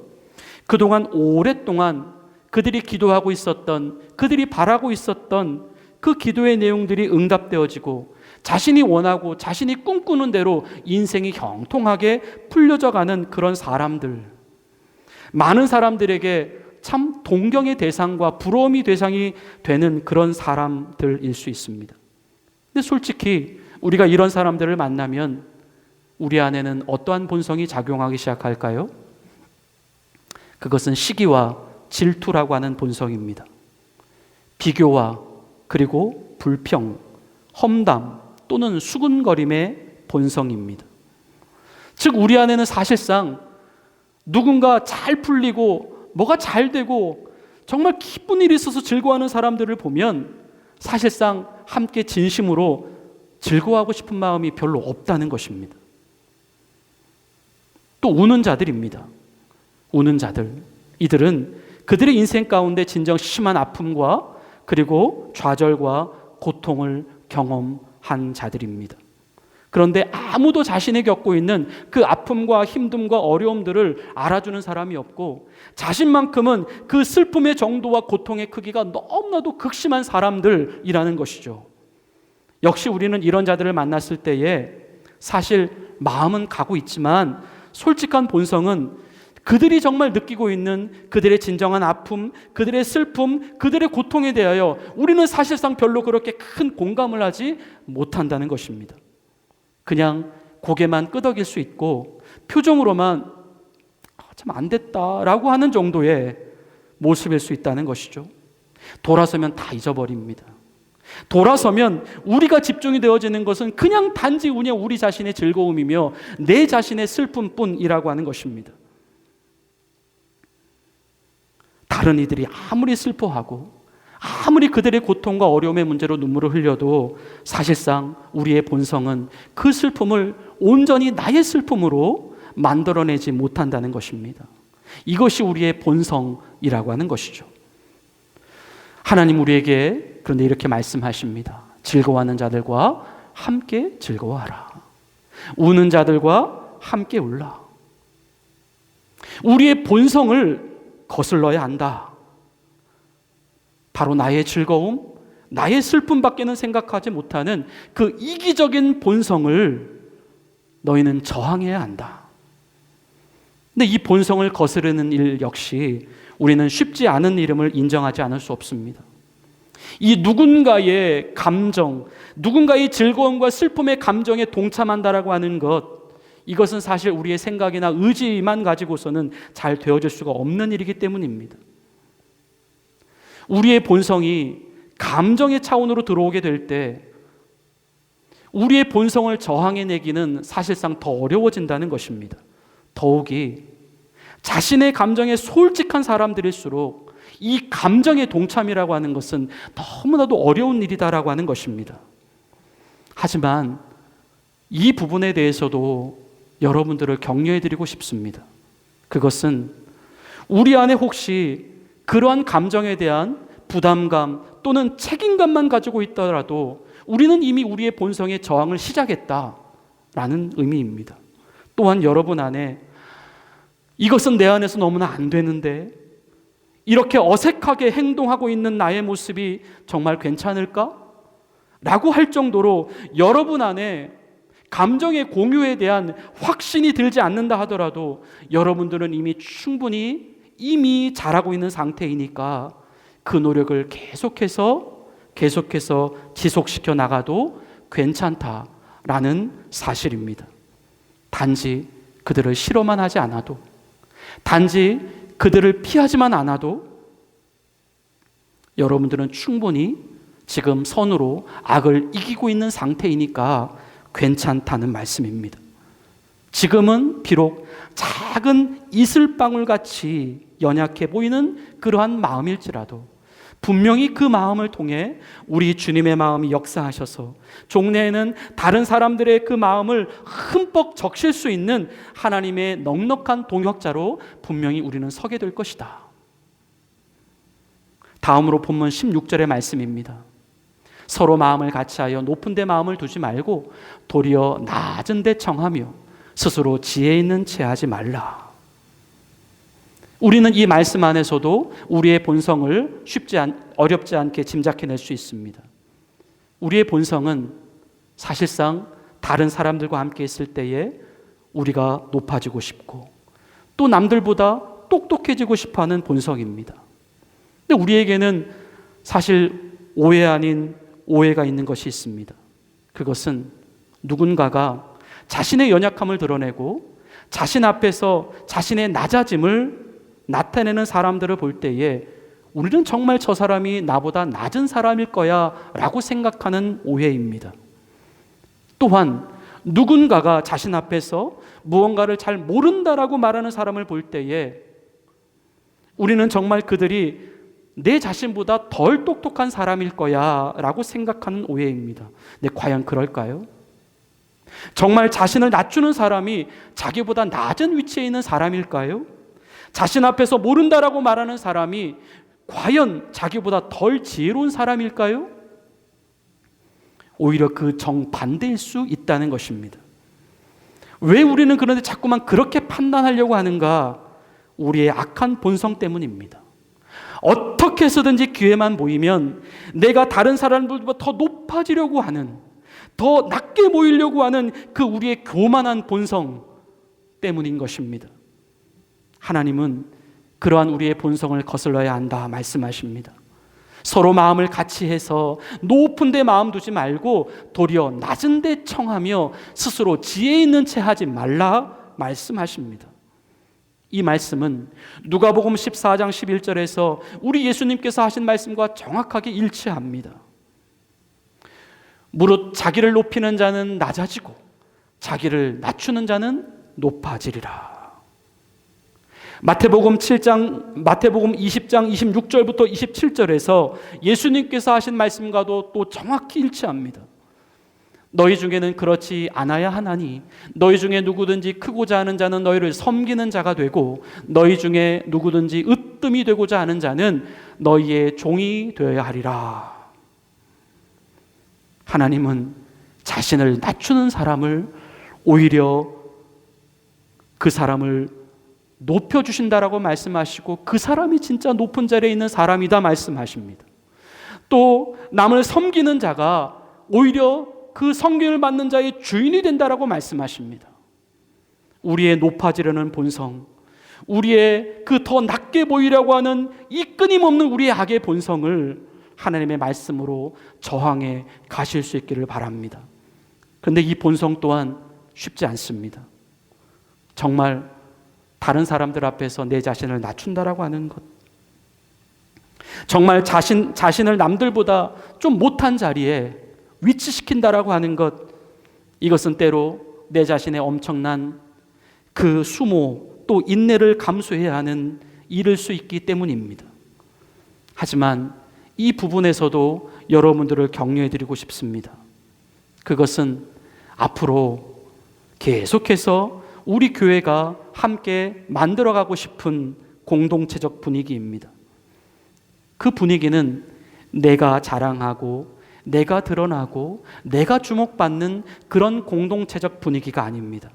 [SPEAKER 1] 그동안 오랫동안 그들이 기도하고 있었던, 그들이 바라고 있었던 그 기도의 내용들이 응답되어지고 자신이 원하고 자신이 꿈꾸는 대로 인생이 형통하게 풀려져 가는 그런 사람들, 많은 사람들에게 참 동경의 대상과 부러움의 대상이 되는 그런 사람들일 수 있습니다. 근데 솔직히 우리가 이런 사람들을 만나면 우리 안에는 어떠한 본성이 작용하기 시작할까요? 그것은 시기와 질투라고 하는 본성입니다. 비교와 그리고 불평, 험담 또는 수군거림의 본성입니다. 즉 우리 안에는 사실상 누군가 잘 풀리고 뭐가 잘 되고 정말 기쁜 일이 있어서 즐거워하는 사람들을 보면 사실상 함께 진심으로 즐거워하고 싶은 마음이 별로 없다는 것입니다. 또 우는 자들입니다. 우는 자들, 이들은 그들의 인생 가운데 진정 심한 아픔과 그리고 좌절과 고통을 경험한 자들입니다. 그런데 아무도 자신이 겪고 있는 그 아픔과 힘듦과 어려움들을 알아주는 사람이 없고 자신만큼은 그 슬픔의 정도와 고통의 크기가 너무나도 극심한 사람들이라는 것이죠. 역시 우리는 이런 자들을 만났을 때에 사실 마음은 가고 있지만 솔직한 본성은 그들이 정말 느끼고 있는 그들의 진정한 아픔, 그들의 슬픔, 그들의 고통에 대하여 우리는 사실상 별로 그렇게 큰 공감을 하지 못한다는 것입니다. 그냥 고개만 끄덕일 수 있고 표정으로만 참 안 됐다라고 하는 정도의 모습일 수 있다는 것이죠. 돌아서면 다 잊어버립니다. 돌아서면 우리가 집중이 되어지는 것은 그냥 단지 그냥 우리 자신의 즐거움이며 내 자신의 슬픔뿐이라고 하는 것입니다. 다른 이들이 아무리 슬퍼하고 아무리 그들의 고통과 어려움의 문제로 눈물을 흘려도 사실상 우리의 본성은 그 슬픔을 온전히 나의 슬픔으로 만들어내지 못한다는 것입니다. 이것이 우리의 본성이라고 하는 것이죠. 하나님 우리에게 그런데 이렇게 말씀하십니다. 즐거워하는 자들과 함께 즐거워하라. 우는 자들과 함께 울라. 우리의 본성을 거슬러야 한다. 바로 나의 즐거움, 나의 슬픔밖에는 생각하지 못하는 그 이기적인 본성을 너희는 저항해야 한다. 근데 이 본성을 거스르는 일 역시 우리는 쉽지 않은 일임을 인정하지 않을 수 없습니다. 이 누군가의 감정, 누군가의 즐거움과 슬픔의 감정에 동참한다라고 하는 것, 이것은 사실 우리의 생각이나 의지만 가지고서는 잘 되어질 수가 없는 일이기 때문입니다. 우리의 본성이 감정의 차원으로 들어오게 될 때 우리의 본성을 저항해내기는 사실상 더 어려워진다는 것입니다. 더욱이 자신의 감정에 솔직한 사람들일수록 이 감정의 동참이라고 하는 것은 너무나도 어려운 일이다라고 하는 것입니다. 하지만 이 부분에 대해서도 여러분들을 격려해드리고 싶습니다. 그것은 우리 안에 혹시 그러한 감정에 대한 부담감 또는 책임감만 가지고 있더라도 우리는 이미 우리의 본성의 저항을 시작했다라는 의미입니다. 또한 여러분 안에 이것은 내 안에서 너무나 안 되는데 이렇게 어색하게 행동하고 있는 나의 모습이 정말 괜찮을까? 라고 할 정도로 여러분 안에 감정의 공유에 대한 확신이 들지 않는다 하더라도 여러분들은 이미 충분히 잘하고 있는 상태이니까 그 노력을 계속해서 지속시켜 나가도 괜찮다라는 사실입니다. 단지 그들을 싫어만 하지 않아도, 단지 그들을 피하지만 않아도 여러분들은 충분히 지금 선으로 악을 이기고 있는 상태이니까 괜찮다는 말씀입니다. 지금은 비록 작은 이슬방울같이 연약해 보이는 그러한 마음일지라도 분명히 그 마음을 통해 우리 주님의 마음이 역사하셔서 종래에는 다른 사람들의 그 마음을 흠뻑 적실 수 있는 하나님의 넉넉한 동역자로 분명히 우리는 서게 될 것이다. 다음으로 본문 16절의 말씀입니다. 서로 마음을 같이하여 높은 데 마음을 두지 말고 도리어 낮은 데 청하며 스스로 지혜 있는 채 하지 말라. 우리는 이 말씀 안에서도 우리의 본성을 어렵지 않게 짐작해낼 수 있습니다. 우리의 본성은 사실상 다른 사람들과 함께 있을 때에 우리가 높아지고 싶고 또 남들보다 똑똑해지고 싶어하는 본성입니다. 근데 우리에게는 사실 오해 아닌 오해가 있는 것이 있습니다. 그것은 누군가가 자신의 연약함을 드러내고 자신 앞에서 자신의 낮아짐을 나타내는 사람들을 볼 때에 우리는 정말 저 사람이 나보다 낮은 사람일 거야 라고 생각하는 오해입니다. 또한 누군가가 자신 앞에서 무언가를 잘 모른다라고 말하는 사람을 볼 때에 우리는 정말 그들이 내 자신보다 덜 똑똑한 사람일 거야 라고 생각하는 오해입니다. 근데 과연 그럴까요? 정말 자신을 낮추는 사람이 자기보다 낮은 위치에 있는 사람일까요? 자신 앞에서 모른다라고 말하는 사람이 과연 자기보다 덜 지혜로운 사람일까요? 오히려 그 정반대일 수 있다는 것입니다. 왜 우리는 그런데 자꾸만 그렇게 판단하려고 하는가? 우리의 악한 본성 때문입니다. 어떻게 해서든지 기회만 보이면 내가 다른 사람들보다 더 높아지려고 하는, 더 낮게 보이려고 하는 그 우리의 교만한 본성 때문인 것입니다. 하나님은 그러한 우리의 본성을 거슬러야 한다 말씀하십니다. 서로 마음을 같이 해서 높은 데 마음 두지 말고 도리어 낮은 데 청하며 스스로 지혜 있는 채 하지 말라 말씀하십니다. 이 말씀은 누가복음 14장 11절에서 우리 예수님께서 하신 말씀과 정확하게 일치합니다. 무릇 자기를 높이는 자는 낮아지고 자기를 낮추는 자는 높아지리라. 마태복음 20장 26절부터 27절에서 예수님께서 하신 말씀과도 또 정확히 일치합니다. 너희 중에는 그렇지 않아야 하나니 너희 중에 누구든지 크고자 하는 자는 너희를 섬기는 자가 되고 너희 중에 누구든지 으뜸이 되고자 하는 자는 너희의 종이 되어야 하리라. 하나님은 자신을 낮추는 사람을 오히려 그 사람을 높여주신다라고 말씀하시고 그 사람이 진짜 높은 자리에 있는 사람이다 말씀하십니다. 또 남을 섬기는 자가 오히려 그 섬김을 받는 자의 주인이 된다라고 말씀하십니다. 우리의 높아지려는 본성, 우리의 그 더 낮게 보이려고 하는 이 끊임없는 우리의 악의 본성을 하나님의 말씀으로 저항해 가실 수 있기를 바랍니다. 그런데 이 본성 또한 쉽지 않습니다. 정말 다른 사람들 앞에서 내 자신을 낮춘다라고 하는 것, 정말 자신을 남들보다 좀 못한 자리에 위치시킨다라고 하는 것, 이것은 때로 내 자신의 엄청난 그 수모 또 인내를 감수해야 하는 일일 수 있기 때문입니다. 하지만 이 부분에서도 여러분들을 격려해 드리고 싶습니다. 그것은 앞으로 계속해서 우리 교회가 함께 만들어가고 싶은 공동체적 분위기입니다. 그 분위기는 내가 자랑하고 내가 드러나고 내가 주목받는 그런 공동체적 분위기가 아닙니다.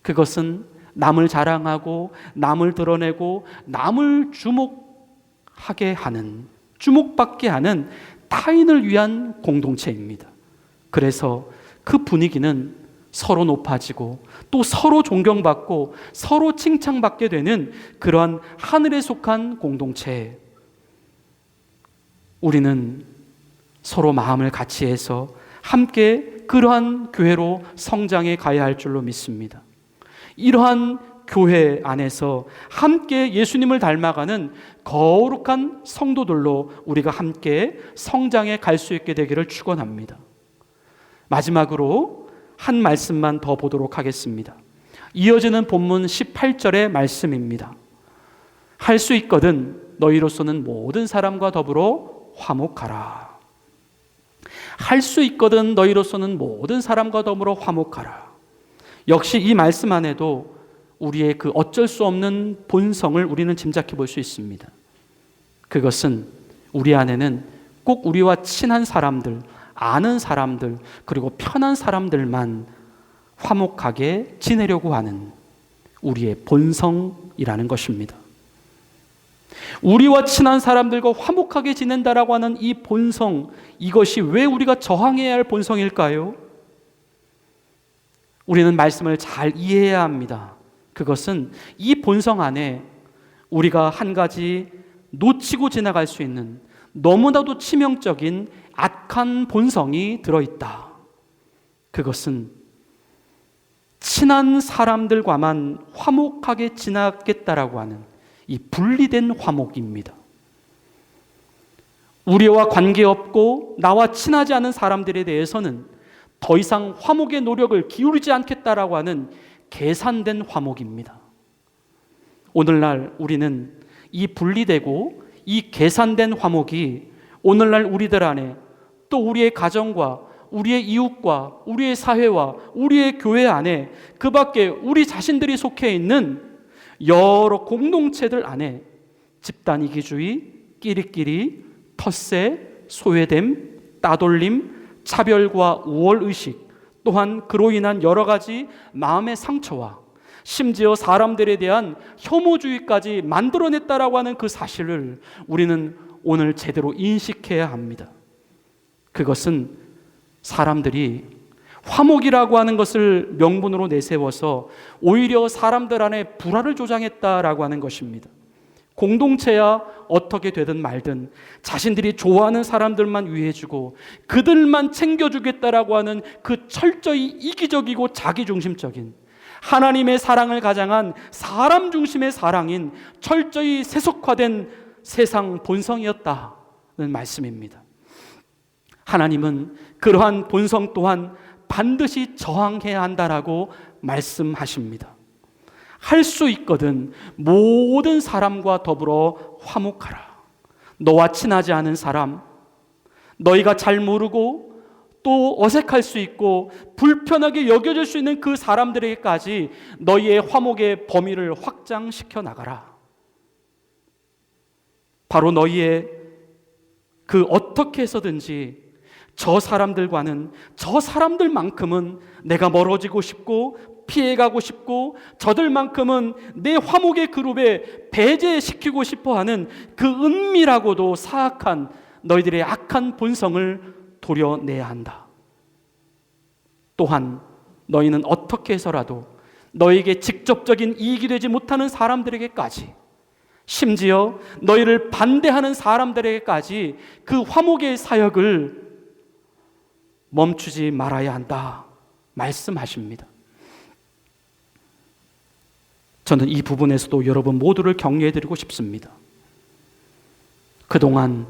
[SPEAKER 1] 그것은 남을 자랑하고 남을 드러내고 남을 주목하게 하는, 주목받게 하는 타인을 위한 공동체입니다. 그래서 그 분위기는 서로 높아지고 또 서로 존경받고 서로 칭찬받게 되는 그러한 하늘에 속한 공동체. 우리는 서로 마음을 같이 해서 함께 그러한 교회로 성장해 가야 할 줄로 믿습니다. 이러한 교회 안에서 함께 예수님을 닮아가는 거룩한 성도들로 우리가 함께 성장해 갈 수 있게 되기를 축원합니다. 마지막으로 한 말씀만 더 보도록 하겠습니다. 이어지는 본문 18절의 말씀입니다. 할 수 있거든 너희로서는 모든 사람과 더불어 화목하라. 할 수 있거든 너희로서는 모든 사람과 더불어 화목하라. 역시 이 말씀 안에도 우리의 그 어쩔 수 없는 본성을 우리는 짐작해 볼 수 있습니다. 그것은 우리 안에는 꼭 우리와 친한 사람들, 아는 사람들, 그리고 편한 사람들만 화목하게 지내려고 하는 우리의 본성이라는 것입니다. 우리와 친한 사람들과 화목하게 지낸다라고 하는 이 본성, 이것이 왜 우리가 저항해야 할 본성일까요? 우리는 말씀을 잘 이해해야 합니다. 그것은 이 본성 안에 우리가 한 가지 놓치고 지나갈 수 있는 너무나도 치명적인 악한 본성이 들어있다. 그것은 친한 사람들과만 화목하게 지나겠다라고 하는 이 분리된 화목입니다. 우리와 관계없고 나와 친하지 않은 사람들에 대해서는 더 이상 화목의 노력을 기울이지 않겠다라고 하는 계산된 화목입니다. 오늘날 우리는 이 분리되고 이 계산된 화목이 오늘날 우리들 안에 또 우리의 가정과 우리의 이웃과 우리의 사회와 우리의 교회 안에 그 밖에 우리 자신들이 속해 있는 여러 공동체들 안에 집단 이기주의, 끼리끼리, 텃세, 소외됨, 따돌림, 차별과 우월의식, 또한 그로 인한 여러 가지 마음의 상처와 심지어 사람들에 대한 혐오주의까지 만들어냈다라고 하는 그 사실을 우리는 오늘 제대로 인식해야 합니다. 그것은 사람들이 화목이라고 하는 것을 명분으로 내세워서 오히려 사람들 안에 불화를 조장했다라고 하는 것입니다. 공동체야 어떻게 되든 말든 자신들이 좋아하는 사람들만 위해주고 그들만 챙겨주겠다라고 하는 그 철저히 이기적이고 자기중심적인 하나님의 사랑을 가장한 사람 중심의 사랑인 철저히 세속화된 세상 본성이었다는 말씀입니다. 하나님은 그러한 본성 또한 반드시 저항해야 한다라고 말씀하십니다. 할 수 있거든 모든 사람과 더불어 화목하라. 너와 친하지 않은 사람, 너희가 잘 모르고 또 어색할 수 있고 불편하게 여겨질 수 있는 그 사람들에게까지 너희의 화목의 범위를 확장시켜 나가라. 바로 너희의 그 어떻게 해서든지 저 사람들만큼은 내가 멀어지고 싶고 피해가고 싶고 저들만큼은 내 화목의 그룹에 배제시키고 싶어하는 그 은밀하고도 사악한 너희들의 악한 본성을 도려내야 한다. 또한 너희는 어떻게 해서라도 너에게 직접적인 이익이 되지 못하는 사람들에게까지, 심지어 너희를 반대하는 사람들에게까지 그 화목의 사역을 멈추지 말아야 한다 말씀하십니다. 저는 이 부분에서도 여러분 모두를 격려해드리고 싶습니다. 그동안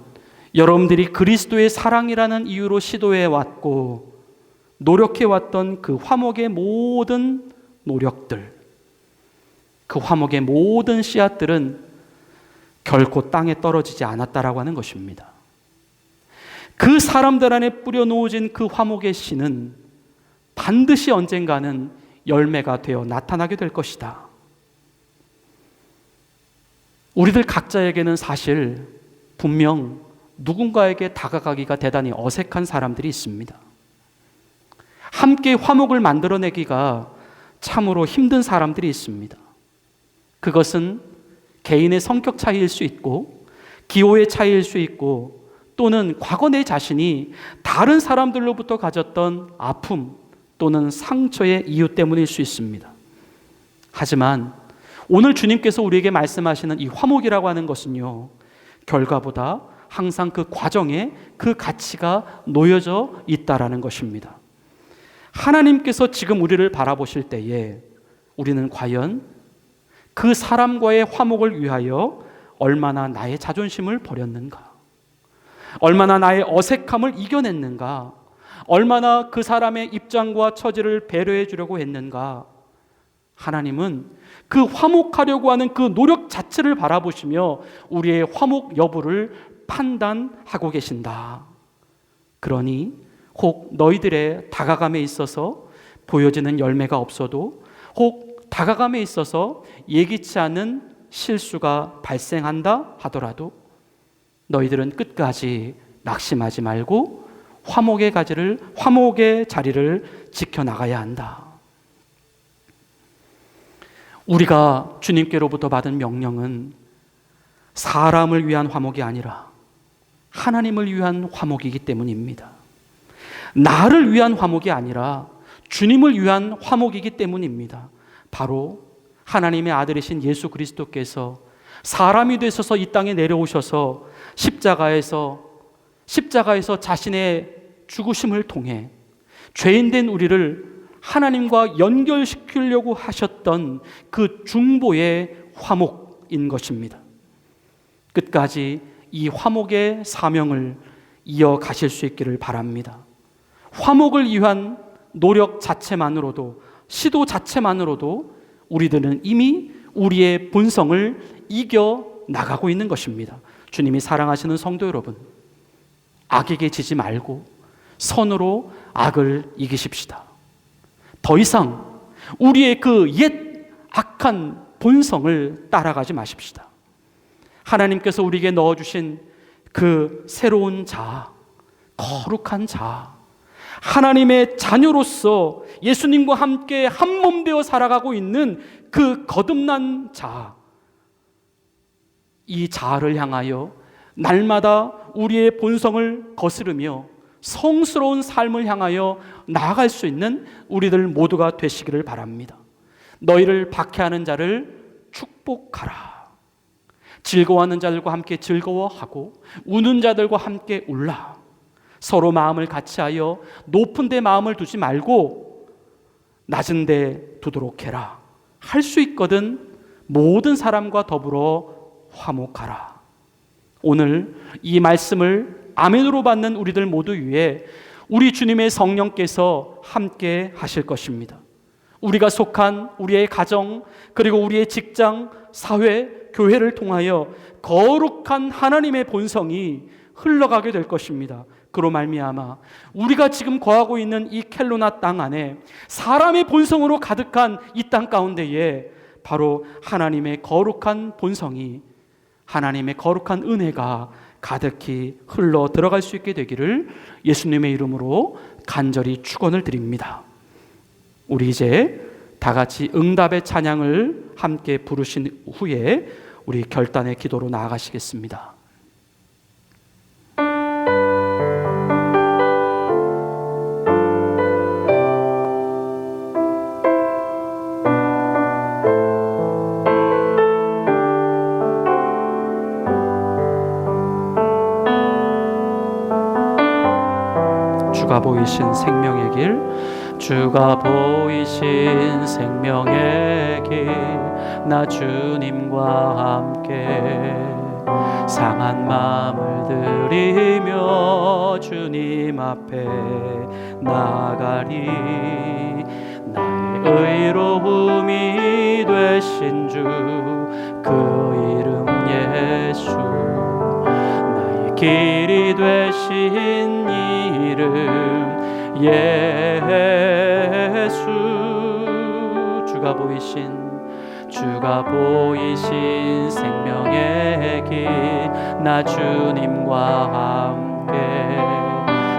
[SPEAKER 1] 여러분들이 그리스도의 사랑이라는 이유로 시도해왔고 노력해왔던 그 화목의 모든 노력들, 그 화목의 모든 씨앗들은 결코 땅에 떨어지지 않았다라고 하는 것입니다. 그 사람들 안에 뿌려놓어진 그 화목의 씨는 반드시 언젠가는 열매가 되어 나타나게 될 것이다. 우리들 각자에게는 사실 분명 누군가에게 다가가기가 대단히 어색한 사람들이 있습니다. 함께 화목을 만들어내기가 참으로 힘든 사람들이 있습니다. 그것은 개인의 성격 차이일 수 있고 기호의 차이일 수 있고 또는 과거 내 자신이 다른 사람들로부터 가졌던 아픔 또는 상처의 이유 때문일 수 있습니다. 하지만 오늘 주님께서 우리에게 말씀하시는 이 화목이라고 하는 것은요, 결과보다 항상 그 과정에 그 가치가 놓여져 있다라는 것입니다. 하나님께서 지금 우리를 바라보실 때에 우리는 과연 그 사람과의 화목을 위하여 얼마나 나의 자존심을 버렸는가? 얼마나 나의 어색함을 이겨냈는가? 얼마나 그 사람의 입장과 처지를 배려해 주려고 했는가? 하나님은 그 화목하려고 하는 그 노력 자체를 바라보시며 우리의 화목 여부를 판단하고 계신다. 그러니 혹 너희들의 다가감에 있어서 보여지는 열매가 없어도, 혹 다가감에 있어서 예기치 않은 실수가 발생한다 하더라도 너희들은 끝까지 낙심하지 말고 화목의 자리를 지켜나가야 한다. 우리가 주님께로부터 받은 명령은 사람을 위한 화목이 아니라 하나님을 위한 화목이기 때문입니다. 나를 위한 화목이 아니라 주님을 위한 화목이기 때문입니다. 바로 하나님의 아들이신 예수 그리스도께서 사람이 되셔서 이 땅에 내려오셔서 십자가에서 자신의 죽으심을 통해 죄인된 우리를 하나님과 연결시키려고 하셨던 그 중보의 화목인 것입니다. 끝까지 이 화목의 사명을 이어가실 수 있기를 바랍니다. 화목을 위한 노력 자체만으로도, 시도 자체만으로도 우리들은 이미 우리의 본성을 이겨나가고 있는 것입니다. 주님이 사랑하시는 성도 여러분, 악에게 지지 말고 선으로 악을 이기십시다. 더 이상 우리의 그 옛 악한 본성을 따라가지 마십시다. 하나님께서 우리에게 넣어주신 그 새로운 자아, 거룩한 자아, 하나님의 자녀로서 예수님과 함께 한 몸 되어 살아가고 있는 그 거듭난 자아, 이 자아를 향하여 날마다 우리의 본성을 거스르며 성스러운 삶을 향하여 나아갈 수 있는 우리들 모두가 되시기를 바랍니다. 너희를 박해하는 자를 축복하라. 즐거워하는 자들과 함께 즐거워하고 우는 자들과 함께 울라. 서로 마음을 같이하여 높은 데 마음을 두지 말고 낮은 데 두도록 해라. 할 수 있거든 모든 사람과 더불어 화목하라. 오늘 이 말씀을 아멘으로 받는 우리들 모두 위에 우리 주님의 성령께서 함께 하실 것입니다. 우리가 속한 우리의 가정, 그리고 우리의 직장, 사회, 교회를 통하여 거룩한 하나님의 본성이 흘러가게 될 것입니다. 그로 말미암아 우리가 지금 거하고 있는 이 켈로나 땅 안에 사람의 본성으로 가득한 이 땅 가운데에 바로 하나님의 거룩한 본성이, 하나님의 거룩한 은혜가 가득히 흘러 들어갈 수 있게 되기를 예수님의 이름으로 간절히 축원을 드립니다. 우리 이제 다 같이 응답의 찬양을 함께 부르신 후에 우리 결단의 기도로 나아가시겠습니다. 주가 보이신 생명의 길, 주가 보이신 생명의 길, 나 주님과 함께 상한 마음을 들이며 주님 앞에 나가리. 나의 의로움이 되신 주, 그 이름 예수, 나의 길이 되신 이름 예수. 주가 보이신 생명의 길, 나 주님과 함께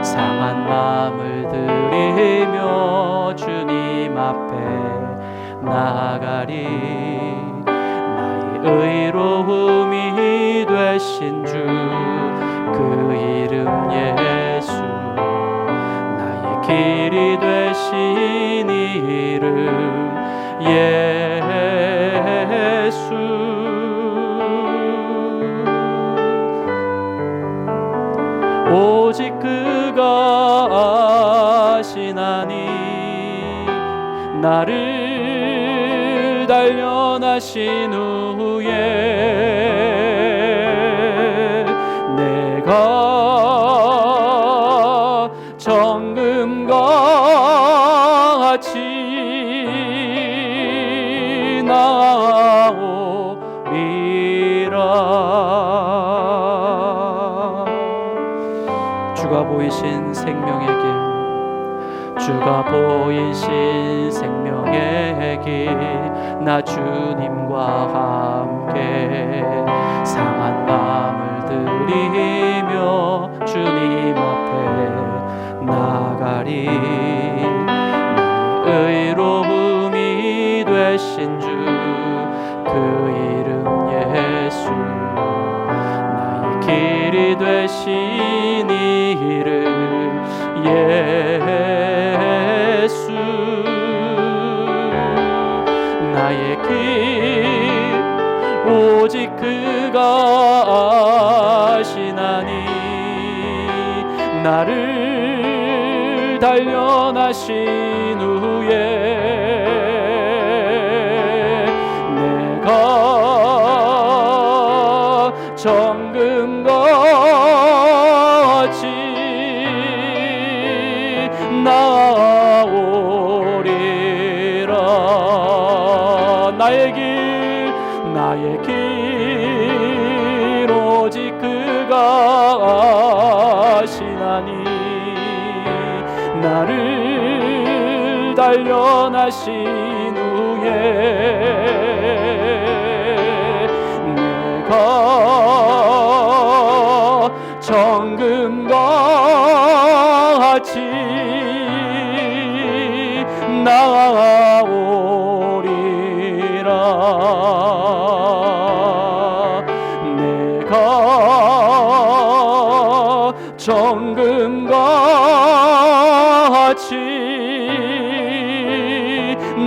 [SPEAKER 1] 상한 마음을 들이며 주님 앞에 나가리. 나의 의로움이 되신 주, 그 이름 예수, 나의 길이 되신 이름 예수. 오직 그가 아시나니 나를 단련하신 후에 내가 정금과 같이 나오리라. 주가 보이신 생명의 길, 주가 보이신 생명의 길, 나 주님과 함께 상한 마음을 들이며 주님 앞에 나가리. 나의 의로움이 되신 주, 그 이름 예수, 나의 길이 되신 이름 예수. 나의 길 오직 그가 아시나니 나를 단련하신 후에 내가 정금같이 나오리라. 나의 길 오직 그가 아시나니 나를 단련하신 후에 내가 정금같이 나오리라. 내가 정금같이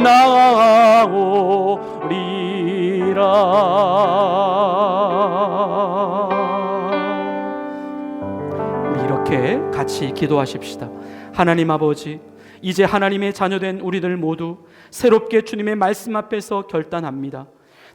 [SPEAKER 1] 나오리라. 우리 이렇게 같이 기도하십시다. 하나님 아버지, 이제 하나님의 자녀된 우리들 모두 새롭게 주님의 말씀 앞에서 결단합니다.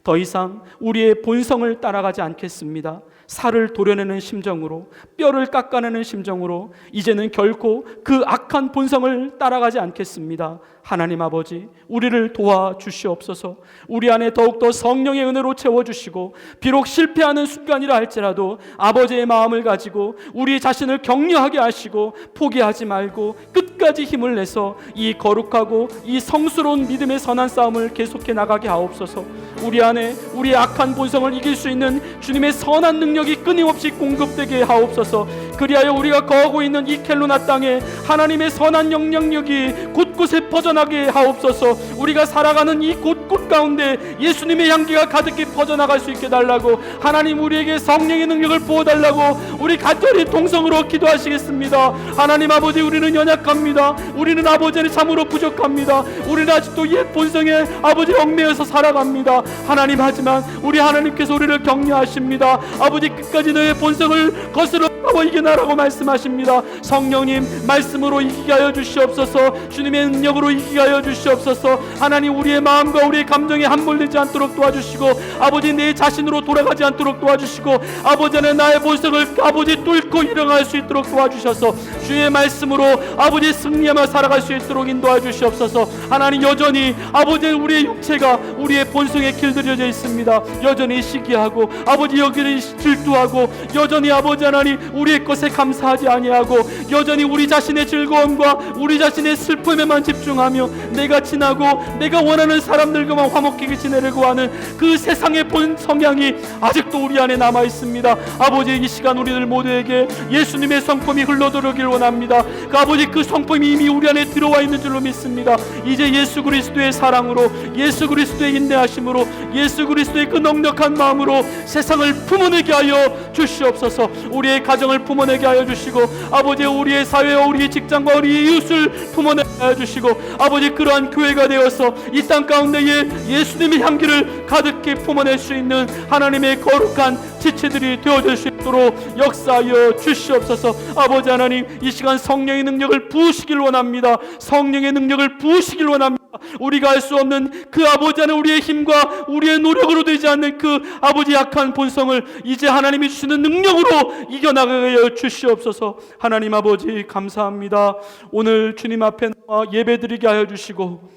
[SPEAKER 1] 더 이상 우리의 본성을 따라가지 않겠습니다. 살을 도려내는 심정으로, 뼈를 깎아내는 심정으로 이제는 결코 그 악한 본성을 따라가지 않겠습니다. 하나님 아버지, 우리를 도와주시옵소서. 우리 안에 더욱더 성령의 은혜로 채워주시고, 비록 실패하는 순간이라 할지라도 아버지의 마음을 가지고 우리 자신을 격려하게 하시고, 포기하지 말고 끝까지 힘을 내서 이 거룩하고 이 성스러운 믿음의 선한 싸움을 계속해 나가게 하옵소서. 우리 안에 우리의 악한 본성을 이길 수 있는 주님의 선한 능력이 끊임없이 공급되게 하옵소서. 그리하여 우리가 거하고 있는 이 켈로나 땅에 하나님의 선한 영향력이 곳곳에 퍼져나게 하옵소서. 우리가 살아가는 이 곳곳 가운데 예수님의 향기가 가득히 퍼져나갈 수 있게 달라고, 하나님 우리에게 성령의 능력을 부어달라고 우리 간절히 동성으로 기도하시겠습니다. 하나님 아버지, 우리는 연약합니다. 우리는 아버지는 참으로 부족합니다. 우리는 아직도 옛 본성에 아버지 얽매여서 살아갑니다. 하나님, 하지만 우리 하나님께서 우리를 격려하십니다. 아버지, 끝까지 너의 본성을 거스러 이겨나라고 말씀하십니다. 성령님, 말씀으로 이기게 하여 주시옵소서. 주님의 능력으로 이기게 하여 주시옵소서. 하나님, 우리의 마음과 우리의 감정에 함몰되지 않도록 도와주시고, 아버지 내 자신으로 돌아가지 않도록 도와주시고, 아버지는 나의 본성을 아버지 뚫고 일어날 수 있도록 도와주셔서 주의 말씀으로 아버지 승리하며 살아갈 수 있도록 인도해 주시옵소서. 하나님, 여전히 아버지 우리의 육체가 우리의 본성에 길들여져 있습니다. 여전히 시기하고 아버지 여전히 질투하고, 여전히 아버지 하나님 우리의 것에 감사하지 아니하고, 여전히 우리 자신의 즐거움과 우리 자신의 슬픔에만 집중하며 내가 지나고 내가 원하는 사람들과만 화목하게 지내려고 하는 그 세상의 본 성향이 아직도 우리 안에 남아 있습니다. 아버지, 이 시간 우리들 모두에게 예수님의 성품이 흘러들어오길 원합니다. 그 아버지, 그 성품이 이미 우리 안에 들어와 있는 줄로 믿습니다. 이제 예수 그리스도의 사랑으로, 예수 그리스도의 인내하심으로, 예수 그리스도의 그 넉넉한 마음으로 세상을 품어내게 하여 주시옵소서. 우리의 가정을 품어내게 하여 주시고, 아버지 우리의 사회와 우리의 직장과 우리의 이웃을 품어내게 하여 주시고, 아버지 그러한 교회가 되어서 이 땅 가운데에 예수님의 향기를 가득히 품어낼 수 있는 하나님의 거룩한 지체들이 되어줄 수 있도록 역사하여 주시옵소서. 아버지 하나님, 이 시간 성령의 능력을 부으시길 원합니다. 성령의 능력을 부으시길 원합니다. 우리가 할 수 없는 그 아버지 하나님, 우리의 힘과 우리의 노력으로 되지 않는 그 아버지 약한 본성을 이제 하나님이 주시는 능력으로 이겨나가게 하여 주시옵소서. 하나님 아버지, 감사합니다. 오늘 주님 앞에 나와 예배드리게 하여 주시고,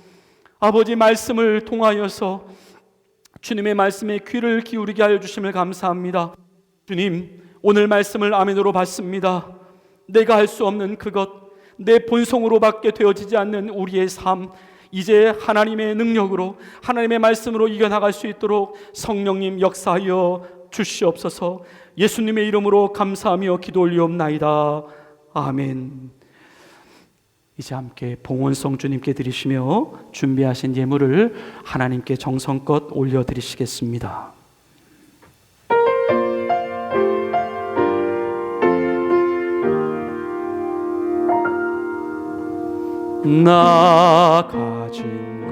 [SPEAKER 1] 아버지 말씀을 통하여서 주님의 말씀에 귀를 기울이게 하여 주심을 감사합니다. 주님, 오늘 말씀을 아멘으로 받습니다. 내가 할 수 없는 그것, 내 본성으로밖에 되어지지 않는 우리의 삶, 이제 하나님의 능력으로, 하나님의 말씀으로 이겨나갈 수 있도록 성령님 역사하여 주시옵소서. 예수님의 이름으로 감사하며 기도 올리옵나이다. 아멘. 이제 함께 봉헌송 주님께 드리시며 준비하신 예물을 하나님께 정성껏 올려드리시겠습니다. 나 가진 것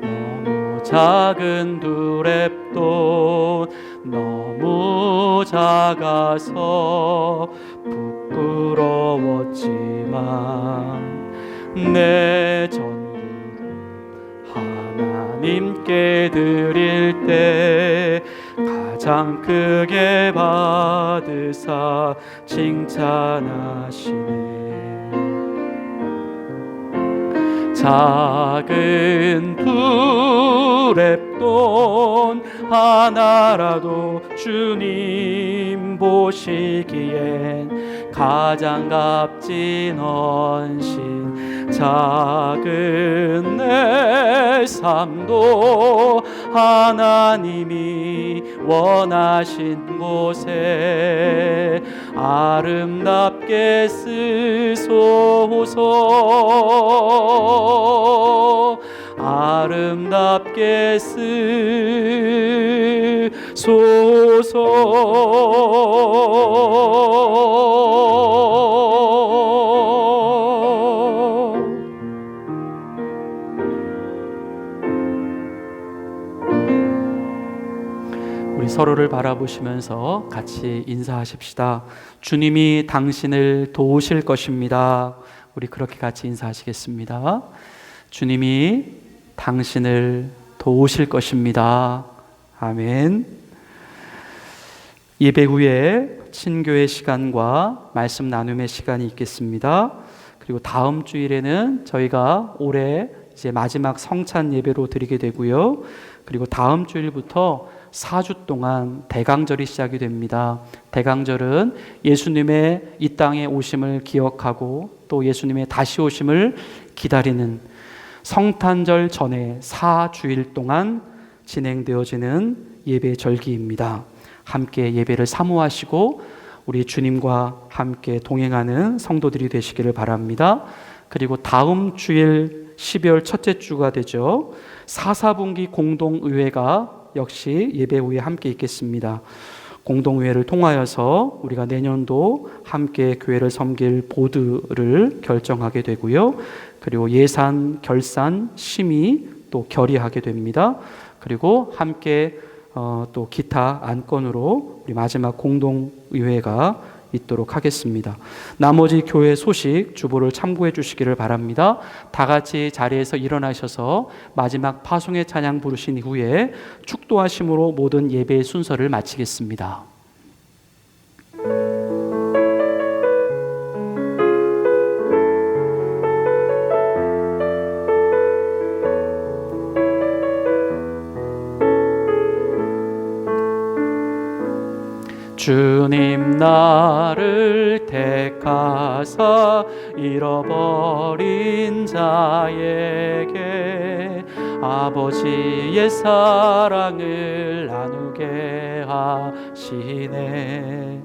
[SPEAKER 1] 너무 작은 두 랩돈, 너무 작아서 부끄러웠지만 내 전부를 하나님께 드릴 때 가장 크게 받으사 칭찬하시네. 작은 두랩돈 하나라도 주님 보시기엔 가장 값진 헌신, 작은 내 삶도 하나님이 원하신 곳에 아름답게 쓰소서. 아름답게 쓰소서. 우리 서로를 바라보시면서 같이 인사하십시다. 주님이 당신을 도우실 것입니다. 우리 그렇게 같이 인사하시겠습니다. 주님이 당신을 도우실 것입니다. 아멘. 예배 후에 친교의 시간과 말씀 나눔의 시간이 있겠습니다. 그리고 다음 주일에는 저희가 올해 이제 마지막 성찬 예배로 드리게 되고요. 그리고 다음 주일부터 4주 동안 대강절이 시작이 됩니다. 대강절은 예수님의 이 땅에 오심을 기억하고 또 예수님의 다시 오심을 기다리는 성탄절 전에 4주일 동안 진행되어지는 예배 절기입니다. 함께 예배를 사모하시고 우리 주님과 함께 동행하는 성도들이 되시기를 바랍니다. 그리고 다음 주일 12월 첫째 주가 되죠. 4분기 공동의회가 역시 예배 후에 함께 있겠습니다. 공동의회를 통하여서 우리가 내년도 함께 교회를 섬길 보드를 결정하게 되고요. 그리고 예산, 결산, 심의 또 결의하게 됩니다. 그리고 함께 또 기타 안건으로 우리 마지막 공동의회가 있도록 하겠습니다. 나머지 교회 소식 주보를 참고해 주시기를 바랍니다. 다 같이 자리에서 일어나셔서 마지막 파송의 찬양 부르신 이후에 축도하심으로 모든 예배의 순서를 마치겠습니다. 주님 나를 택하사 잃어버린 자에게 아버지의 사랑을 나누게 하시네.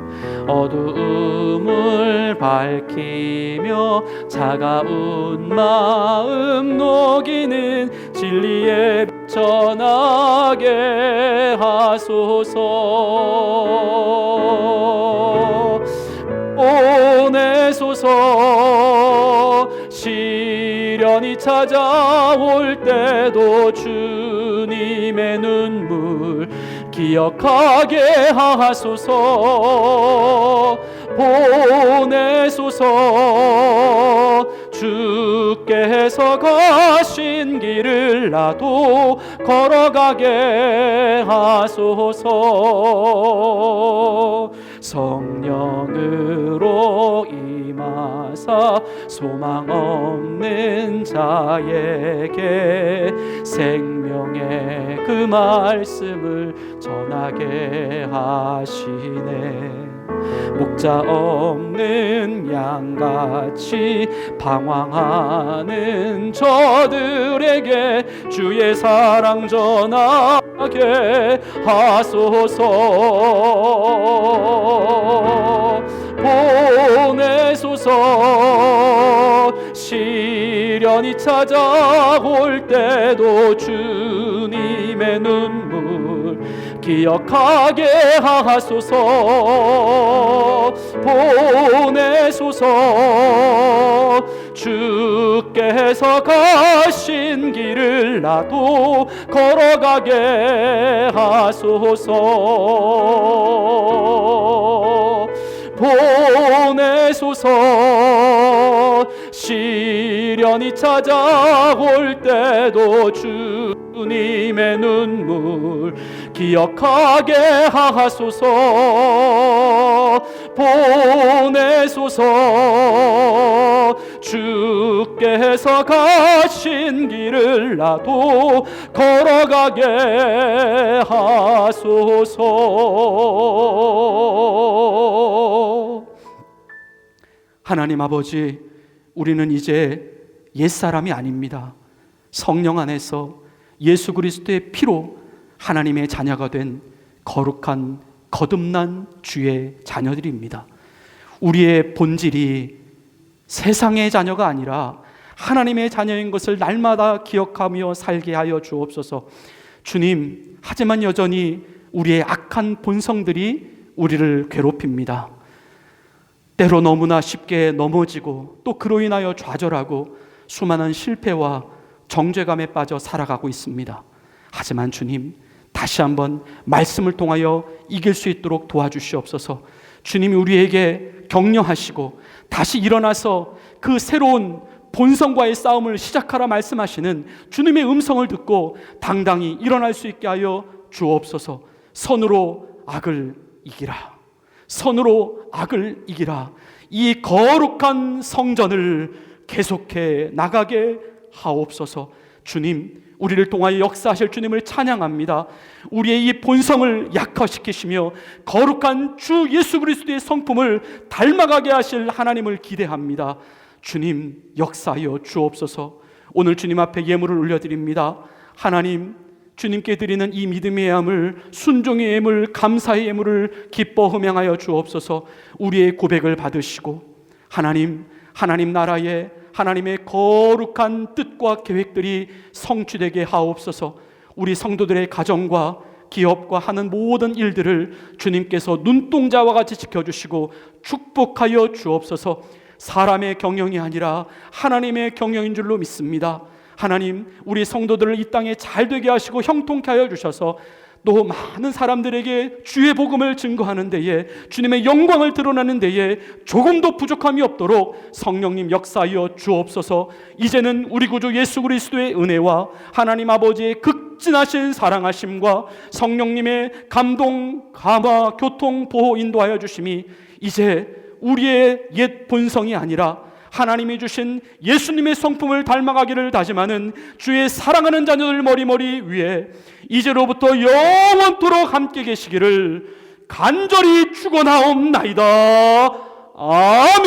[SPEAKER 1] 어두움을 밝히며 차가운 마음 녹이는 진리의 빛 전하게 하소서. 보내소서. 시련이 찾아올 때도 주님의 눈물 기억하게 하소서. 보내소서. 주께서 가신 길을 나도 걸어가게 하소서. 성령으로 임하사 소망 없는 자에게 생명의 그 말씀을 전하게 하시네. 목자 없는 양같이 방황하는 저들에게 주의 사랑 전하게 하소서. 보내소서. 시련이 찾아올 때도 주님의 눈물 기억하게 하소서. 보내소서. 주께서 가신 길을 나도 걸어가게 하소서. 보내소서. 시련이 찾아올 때도 주님의 눈물 기억하게 하소서. 보내소서. 주께서 가신 길을 나도 걸어가게 하소서.
[SPEAKER 2] 하나님 아버지, 우리는 이제 옛사람이 아닙니다. 성령 안에서 예수 그리스도의 피로 하나님의 자녀가 된 거룩한 거듭난 주의 자녀들입니다. 우리의 본질이 세상의 자녀가 아니라 하나님의 자녀인 것을 날마다 기억하며 살게 하여 주옵소서. 주님, 하지만 여전히 우리의 악한 본성들이 우리를 괴롭힙니다. 때로 너무나 쉽게 넘어지고 또 그로 인하여 좌절하고 수많은 실패와 정죄감에 빠져 살아가고 있습니다. 하지만 주님, 다시 한번 말씀을 통하여 이길 수 있도록 도와주시옵소서. 주님이 우리에게 격려하시고 다시 일어나서 그 새로운 본성과의 싸움을 시작하라 말씀하시는 주님의 음성을 듣고 당당히 일어날 수 있게 하여 주옵소서. 선으로 악을 이기라. 선으로 악을 이기라. 이 거룩한 성전을 계속해 나가게 하옵소서. 주님, 우리를 통하여 역사하실 주님을 찬양합니다. 우리의 이 본성을 약화시키시며 거룩한 주 예수 그리스도의 성품을 닮아가게 하실 하나님을 기대합니다. 주님, 역사하여 주옵소서. 오늘 주님 앞에 예물을 올려드립니다. 하나님, 주님께 드리는 이 믿음의 예물, 순종의 예물, 감사의 예물을 기뻐 흠양하여 주옵소서. 우리의 고백을 받으시고 하나님 나라에 하나님의 거룩한 뜻과 계획들이 성취되게 하옵소서. 우리 성도들의 가정과 기업과 하는 모든 일들을 주님께서 눈동자와 같이 지켜주시고 축복하여 주옵소서. 사람의 경영이 아니라 하나님의 경영인 줄로 믿습니다. 하나님, 우리 성도들을 이 땅에 잘 되게 하시고 형통케 하여 주셔서 또 많은 사람들에게 주의 복음을 증거하는 데에, 주님의 영광을 드러나는 데에 조금도 부족함이 없도록 성령님 역사하여 주옵소서. 이제는 우리 구주 예수 그리스도의 은혜와 하나님 아버지의 극진하신 사랑하심과 성령님의 감동, 감화, 교통, 보호, 인도하여 주심이 이제 우리의 옛 본성이 아니라 하나님이 주신 예수님의 성품을 닮아가기를 다짐하는 주의 사랑하는 자녀들 머리머리 위에 이제로부터 영원토록 함께 계시기를 간절히 축원하옵나이다. 아멘.